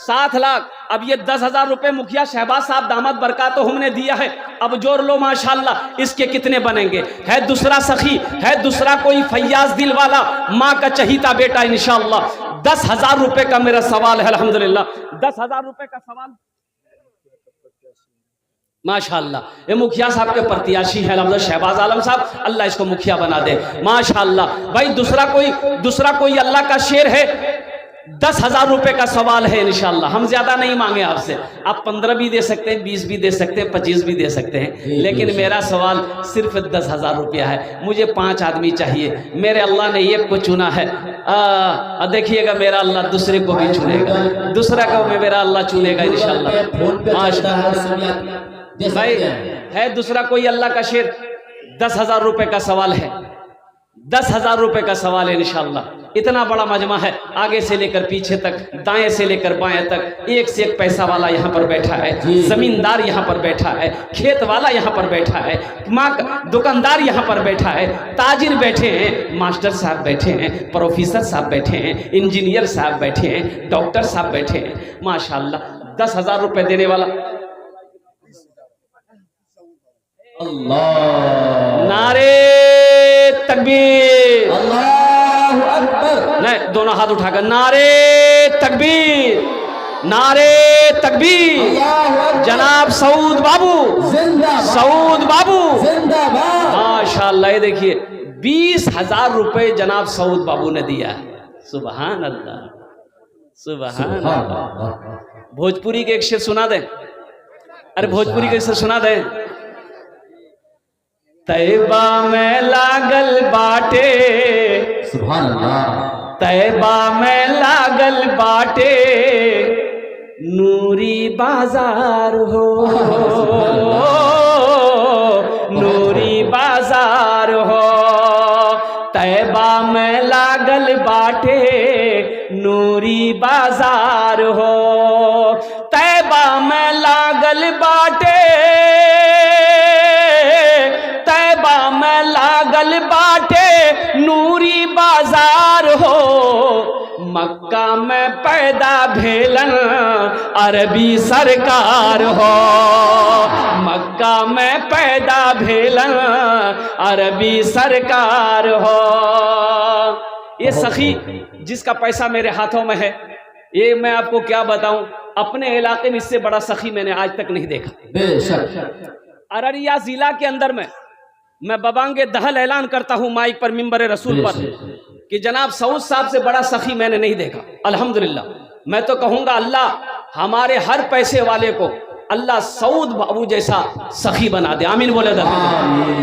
7 लाख। अब ये 10,000 रुपए मुखिया शहबाज साहब दामद बरकातो हमने दिया है, अब जोड़ लो माशाल्लाह, इसके कितने बनेंगे? है दूसरा सखी, है दूसरा कोई फैयाज दिल वाला, माँ का चहीता बेटा, इंशाअल्लाह 10,000 रुपए का मेरा सवाल है। अल्हम्दुलिल्लाह 10,000 रुपए का सवाल माशाअल्लाह। ये मुखिया साहब के प्रत्याशी है अल्हम्दुलिल्लाह शहबाज आलम साहब, अल्लाह इसको मुखिया बना दे माशाअल्लाह। भाई दूसरा कोई अल्लाह का शेर है, 10,000 रुपए का सवाल है इंशाअल्लाह। हम ज्यादा नहीं मांगे आपसे, आप 15 भी दे सकते हैं, 20 भी दे सकते हैं, 25 भी दे सकते हैं, लेकिन मेरा सवाल सिर्फ 10,000 रुपया है। मुझे 5 आदमी चाहिए, मेरे अल्लाह ने 1 को चुना है। देखिएगा मेरा अल्लाह दूसरे को भी चुनेगा, दूसरा को मेरा अल्लाह चुनेगा इंशाअल्लाह माशाअल्लाह। भाई है दूसरा कोई अल्लाह का शेर, 10,000 रुपए का सवाल है, 10,000 रुपए का सवाल है इंशाअल्लाह। इतना बड़ा मजमा है, आगे से लेकर पीछे तक, दाएं से लेकर बाएं तक, एक से एक पैसा वाला यहाँ पर बैठा है, जमींदार यहाँ पर बैठा है, खेत वाला यहाँ पर बैठा है, दुकानदार यहाँ पर बैठा है, ताजिर बैठे हैं, मास्टर साहब बैठे हैं, प्रोफेसर साहब बैठे हैं, इंजीनियर साहब बैठे हैं, डॉक्टर साहब बैठे हैं माशाअल्लाह। 10,000 रुपए देने वाला, अल्लाह, नारे तकबीर, अल्लाहु अकबर। नहीं, दोनों हाथ उठाकर नारे तकबीर, नारे तकबीर। जनाब सऊद बाबू जिंदाबाद, सऊद बाबू जिंदाबाद। माशाअल्लाह। ये देखिए 20,000 रुपए जनाब सऊद बाबू ने दिया। सुभान अल्लाह, सुभान अल्लाह। भोजपुरी के एक शेर सुना दें, अरे भोजपुरी के एक शेर सुना दें। तैबा में लागल बाटे, सुभान अल्लाह, तैबा में लागल बाटे, नूरी बाजार हो, नूरी बाजार हो। तैबा में लागल बाटे, नूरी बाजार हो। तैबा में लागल बाटे, लागल बाटे नूरी बाजार हो। मक्का में पैदा भेलन अरबी सरकार हो, मक्का में पैदा भेलन अरबी सरकार हो। ये सखी जिसका पैसा मेरे हाथों में है, ये मैं आपको क्या बताऊं, अपने इलाके में इससे बड़ा सखी मैंने आज तक नहीं देखा। बेशक अररिया जिला के अंदर में मैं बबांगे दहल ऐलान करता हूं माइक पर, मिंबर रसूल पर, कि जनाब सऊद साहब से बड़ा सखी मैंने नहीं देखा। अल्हम्दुलिल्लाह मैं तो कहूंगा अल्लाह हमारे हर पैसे वाले को अल्लाह सऊद बाबू जैसा सखी बना दे। आमीन बोले दर।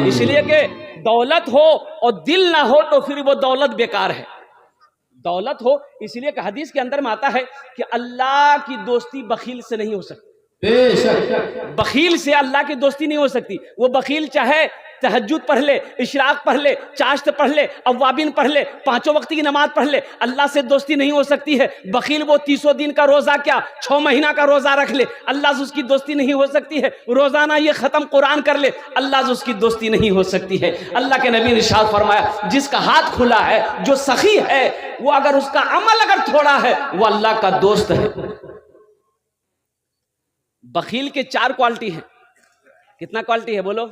इसलिए कि दौलत हो और दिल ना हो तो फिर वो दौलत बेकार है। दौलत हो, इसलिए कि हदीस के अंदर में आता है कि अल्लाह की दोस्ती बखील से नहीं हो सकती। बेशक बखील से अल्लाह की दोस्ती नहीं हो सकती। वो बखील चाहे तहज्जुद पढ़ ले, इशराक पढ़ ले, चाश्त पढ़ ले, अव्वाबिन पढ़ ले, पांचों वक्त की नमाज पढ़ ले, अल्लाह से दोस्ती नहीं हो सकती है। बखील वो 30 दिन का रोजा क्या 6 महीना का रोजा रख ले, अल्लाह से उसकी दोस्ती नहीं हो सकती है। रोजाना ये खत्म कुरान कर ले, अल्लाह से उसकी दोस्ती नहीं हो सकती है। अल्लाह के नबी ने इरशाद फरमाया, जिसका हाथ खुला है, जो सखी है, वो अगर उसका अमल अगर थोड़ा है, वो अल्लाह का दोस्त है। बखील के 4 क्वालिटी हैं। कितना क्वालिटी है बोलो,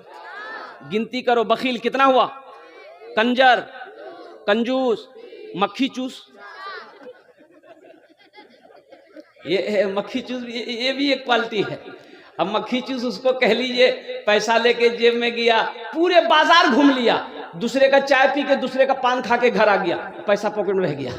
गिनती करो। बखील कितना हुआ? कंजर, कंजूस, मक्खी चूस। ये मक्खी चूस ये भी एक क्वालिटी है। अब मक्खी चूस उसको कह लीजिए, पैसा लेके जेब में गया, पूरे बाजार घूम लिया, दूसरे का चाय पी के, दूसरे का पान खा के घर आ गया, पैसा पॉकेट में रह गया।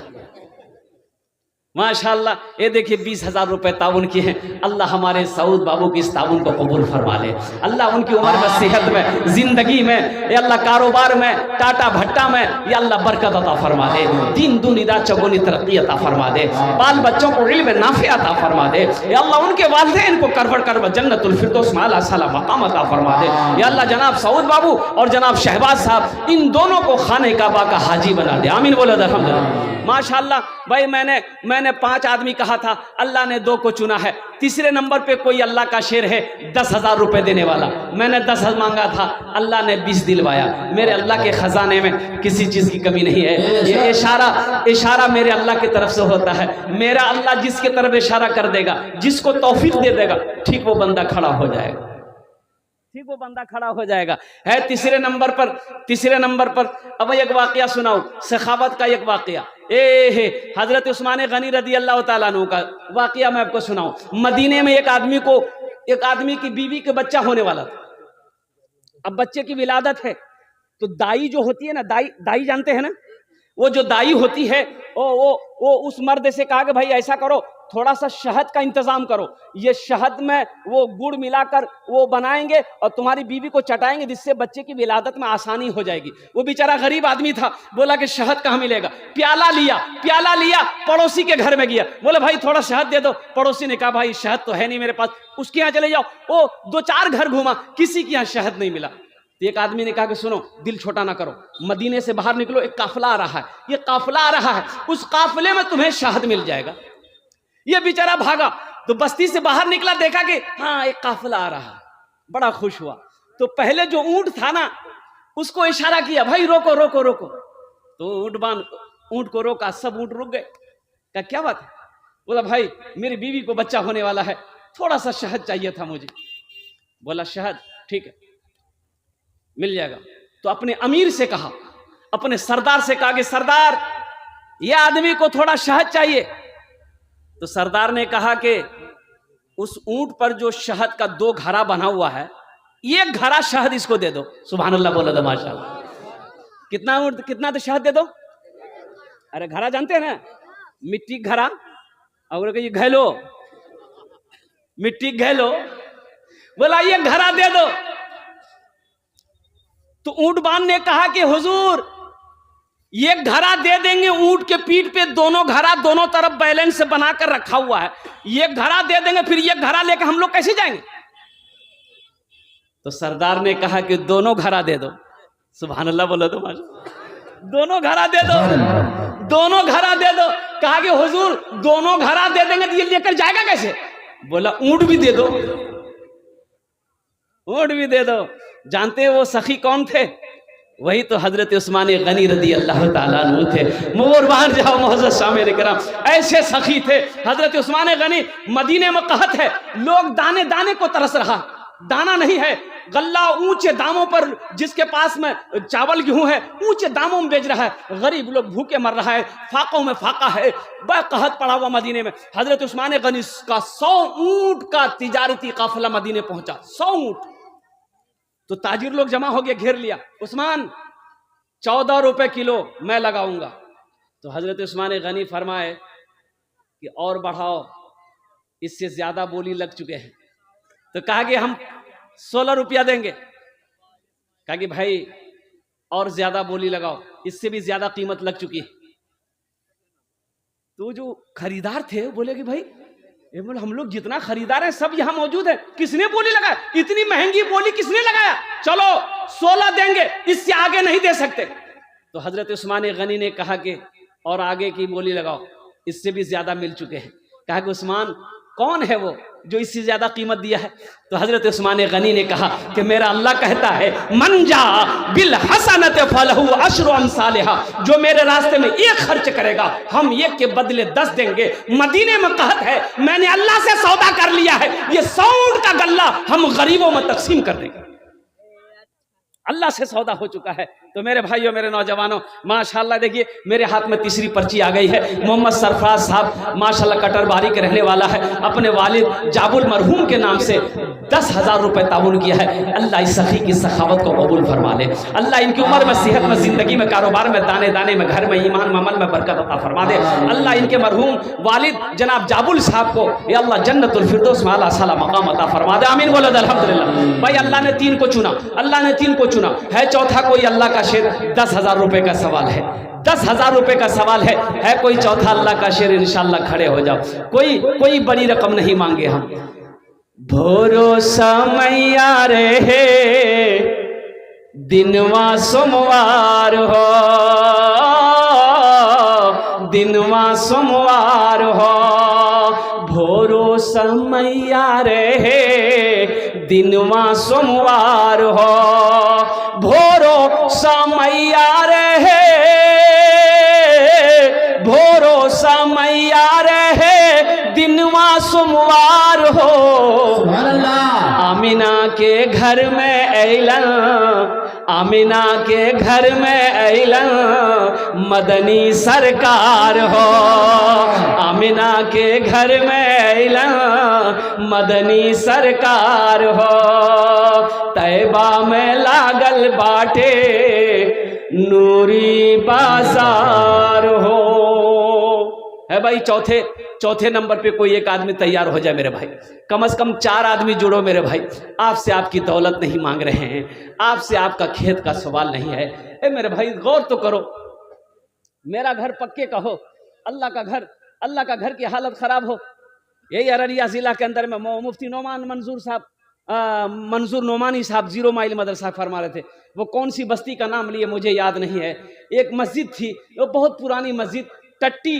माशाल्लाह, ये देखिए 20,000 रुपए ताउन किए हैं। अल्लाह हमारे सऊद बाबू की इस ताउन को कबूल फरमा ले। अल्लाह उनकी उम्र में, सेहत में, जिंदगी में, या अल्लाह कारोबार में, टाटा भट्टा में, या अल्लाह बरकत अता फरमा दे। दिन दूनी रात चौगुनी तरक्की अता फरमा दे। बाल बच्चों को इल्म नाफे अता फरमा दे। या अल्लाह उनके वालिदैन को करवड़ करवड़ जन्नतुल फिरदौस में आला साला मकाम अता फरमा दे। या अल्लाह जनाब सऊद बाबू और जनाब शहबाज साहब, इन दोनों को खाने काबा का हाजी बना दे। आमीन बोलो अल्हम्दुलिल्लाह। माशाल्लाह भाई, मैंने 5 आदमी कहा था, अल्लाह ने 2 को चुना है। तीसरे नंबर पे कोई अल्लाह का शेर है 10,000 रुपए देने वाला। मैंने 10,000 मांगा था, अल्लाह ने 20 दिलवाया। मेरे अल्लाह के खजाने में किसी चीज की कमी नहीं है। ये इशारा मेरे अल्लाह की तरफ से होता है। मेरा अल्लाह जिसके तरफ इशारा कर देगा, जिसको तौफीक दे देगा, ठीक वो बंदा खड़ा हो जाएगा, ठीक वो बंदा खड़ा हो जाएगा। है तीसरे नंबर पर अब एक वाकया सुनाऊं, सखावत का एक वाकया। हजरत उस्मान गनी रदी अल्लाह ताला अन्हु का वाकया मैं आपको सुनाऊं। मदीने में एक आदमी की बीवी के बच्चा होने वाला था। अब बच्चे की विलादत है, तो दाई जो होती है ना, दाई जानते हैं ना, वो जो दाई होती है, वो उस मर्द से कहा कि भाई ऐसा करो, थोड़ा सा शहद का इंतजाम करो, ये शहद में वो गुड़ मिलाकर वो बनाएंगे और तुम्हारी बीवी को चटाएंगे, जिससे बच्चे की विलादत में आसानी हो जाएगी। वो बेचारा गरीब आदमी था, बोला कि शहद कहाँ मिलेगा। प्याला लिया, पड़ोसी के घर में गया, बोले भाई थोड़ा शहद दे दो। पड़ोसी ने कहा भाई शहद तो है नहीं मेरे पास, उसके यहाँ चले जाओ। वो 2-4 घर घूमा, किसी के यहाँ शहद नहीं मिला। तो एक आदमी ने कहा कि सुनो, दिल छोटा ना करो, मदीने से बाहर निकलो, एक काफिला आ रहा है, ये काफिला आ रहा है, उस काफिले में तुम्हें शहद मिल जाएगा। ये बेचारा भागा, तो बस्ती से बाहर निकला, देखा कि हाँ एक काफिला आ रहा है, बड़ा खुश हुआ। तो पहले जो ऊंट था ना, उसको इशारा किया, भाई रोको रोको रोको। तो ऊंट को रोका, सब ऊंट रुक गए। कहा क्या बात है? बोला भाई मेरी बीवी को बच्चा होने वाला है, थोड़ा सा शहद चाहिए था मुझे। बोला शहद ठीक है, मिल जाएगा। तो अपने अमीर से कहा, अपने सरदार से कहा कि सरदार ये आदमी को थोड़ा शहद चाहिए। तो सरदार ने कहा कि उस ऊंट पर जो शहद का 2 घड़ा बना हुआ है, 1 घड़ा शहद इसको दे दो। सुभान अल्लाह बोला था माशाल्लाह। कितना तो शहद दे दो। अरे घड़ा जानते हैं ना, मिट्टी घड़ा, और ये घैलो, मिट्टी घैलो, बोला ये घड़ा दे दो। तो ऊंटबान ने कहा कि हुजूर ये घड़ा दे देंगे, ऊंट के पीठ पे दोनों घड़ा दोनों तरफ बैलेंस से बनाकर रखा हुआ है, ये घड़ा दे देंगे, फिर ये घड़ा लेकर हम लोग कैसे जाएंगे? तो सरदार ने कहा कि दोनों घड़ा दे दो। सुभान अल्लाह बोला तो माशाल्लाह, दोनों घड़ा दे दो, दोनों घड़ा दे दो। कहा कि हुजूर दोनों घड़ा दे देंगे तो ये लेकर जाएगा कैसे? बोला ऊंट भी दे दो, ऊंट भी दे दो। जानते हैं वो सखी कौन थे? वही तो हजरत उस्मान गनी रदी अल्लाह ताला अन्हु थे। मोर बाहर जाओ मोहज़्ज़ज़ सामने करम, ऐसे सखी थे हजरत उस्मान गनी। मदीने में कहत है, लोग दाने दाने को तरस रहा, दाना नहीं है, गल्ला ऊंचे दामों पर, जिसके पास में चावल गेहूं है ऊंचे दामों में बेच रहा है, गरीब लोग भूखे मर रहा है, फाकों में फाका है, कहत पड़ा हुआ मदीने में। हजरत उस्मान गनी का 100 ऊंट का तिजारती काफिला मदीने पहुंचा, 100 ऊंट। तो ताजिर लोग जमा हो गए, घेर लिया। उस्मान 14 रुपए किलो मैं लगाऊंगा। तो हजरत उस्मान गनी फरमाए कि और बढ़ाओ, इससे ज्यादा बोली लग चुके हैं। तो कहा कि हम 16 रुपया देंगे। कहा कि भाई और ज्यादा बोली लगाओ, इससे भी ज्यादा कीमत लग चुकी है। तो जो खरीदार थे बोले कि भाई ये बोले हम लोग जितना खरीदार हैं सब यहाँ मौजूद है, किसने बोली लगाया? इतनी महंगी बोली किसने लगाया? चलो 16 देंगे, इससे आगे नहीं दे सकते। तो हजरत उस्मान गनी ने कहा कि और आगे की बोली लगाओ, इससे भी ज्यादा मिल चुके हैं। कहा कि उस्मान कौन है वो जो इससे ज्यादा कीमत दिया है? तो हजरत उस्मान गनी ने कहा कि मेरा अल्लाह कहता है मन जा बिल हसनत फलहु अशरु अमसालिहा, जो मेरे रास्ते में एक खर्च करेगा हम एक के बदले 10 देंगे। मदीने में कहत है मैंने अल्लाह से सौदा कर लिया है, ये 100 ऊंट का गल्ला हम गरीबों में तकसीम कर देंगे। अल्लाह से सौदा हो चुका है। तो मेरे भाइयों, मेरे नौजवानों, माशाल्लाह देखिए मेरे हाथ में तीसरी पर्ची आ गई है। मोहम्मद सरफराज साहब माशाल्लाह कटरबारी के रहने वाला है, अपने वालिद जाबुल मरहूम के नाम से 10,000 रुपए ताउन किया है। अल्लाह इस सखी की सखावत को कबूल फरमा ले। अल्लाह इनकी उम्र में, सेहत में, जिंदगी में, कारोबार में, दाने दाने में, घर में, ईमान में, अमल में बरकत अता फरमा दे। अल्लाह इनके मरहूम वालिद जनाब जाबुल साहब को या अल्लाह जन्नतुल फिरदौस में आला साला मकाम अता फरमा दे। आमीन बोलो अल्हम्दुलिल्लाह। भाई अल्लाह ने 3 को चुना, अल्लाह ने 3 को चुना है। चौथा कोई अल्लाह का शेर, 10,000 रुपए का सवाल है, 10,000 रुपए का सवाल है कोई चौथा अल्लाह का शेर, इंशाल्लाह खड़े हो जाओ। कोई बड़ी रकम नहीं मांगे हम। भरोसा मैया रहे दिनवा सोमवार हो, दिनवा सोमवार हो, भरोसा मैया रहे दिनवा सोमवार हो, भरोसा मैया रहे, भरोसा मैया रहे दिनवा सोमवार हो। आमिना के घर में ऐलन, आमिना के घर में ऐलन मदनी सरकार हो, आमिना के घर में ऐलन मदनी सरकार हो। तैबा में लागल बाटे नूरी बाजार हो। है भाई चौथे नंबर पे कोई एक आदमी तैयार हो जाए मेरे भाई, कम से कम 4 आदमी जुड़ो मेरे भाई। आपसे आपकी दौलत नहीं मांग रहे हैं, आपसे आपका खेत का सवाल नहीं है। ए मेरे भाई गौर तो करो, मेरा घर पक्के का हो, अल्लाह का घर की हालत खराब हो। यही अररिया जिला के अंदर में मुफ्ती मंजूर नोमानी साहब 0 माइल मदरसा फरमा रहे थे। वो कौन सी बस्ती का नाम लिए मुझे याद नहीं है। एक मस्जिद थी, वो बहुत पुरानी मस्जिद, टट्टी,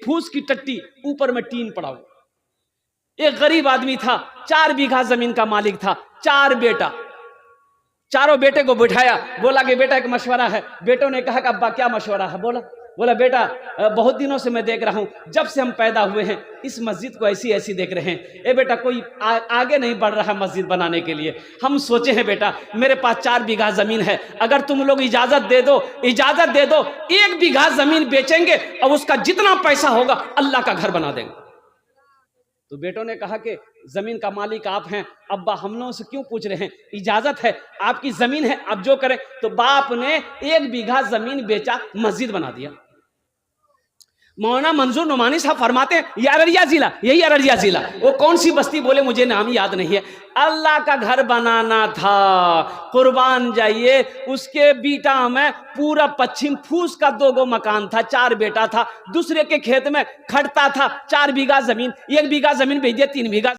फूस की टट्टी, ऊपर में टीन पड़ा हुआ। एक गरीब आदमी था, 4 बीघा जमीन का मालिक था, 4 बेटा, चारों बेटे को बिठाया, बोला कि बेटा एक मशवरा है। बेटों ने कहा कि अब्बा क्या मशवरा है? बोला बेटा बहुत दिनों से मैं देख रहा हूँ, जब से हम पैदा हुए हैं इस मस्जिद को ऐसी ऐसी देख रहे हैं। ए बेटा कोई आगे नहीं बढ़ रहा है मस्जिद बनाने के लिए। हम सोचे हैं बेटा मेरे पास 4 बीघा जमीन है, अगर तुम लोग इजाजत दे दो 1 बीघा जमीन बेचेंगे और उसका जितना पैसा होगा अल्लाह का घर बना देंगे। तो बेटों ने कहा कि जमीन का मालिक आप हैं, अब्बा हम लोगों से क्यों पूछ रहे हैं, इजाजत है, आपकी जमीन है, आप जो करें। तो बाप ने 1 बीघा जमीन बेचा, मस्जिद बना दिया। मौलाना मंजूर नोमानी साहब फरमाते हैं ये अररिया जिला, यही अररिया जिला, वो कौन सी बस्ती बोले मुझे नाम याद नहीं है। अल्लाह का घर बनाना था, कुर्बान जाइए। उसके बीटा में पूरा पश्चिम फूस का 2 मकान था, 4 बेटा था, दूसरे के खेत में खटता था, 4 बीघा जमीन, 1 बीघा जमीन भेज दिया, 3 बीघा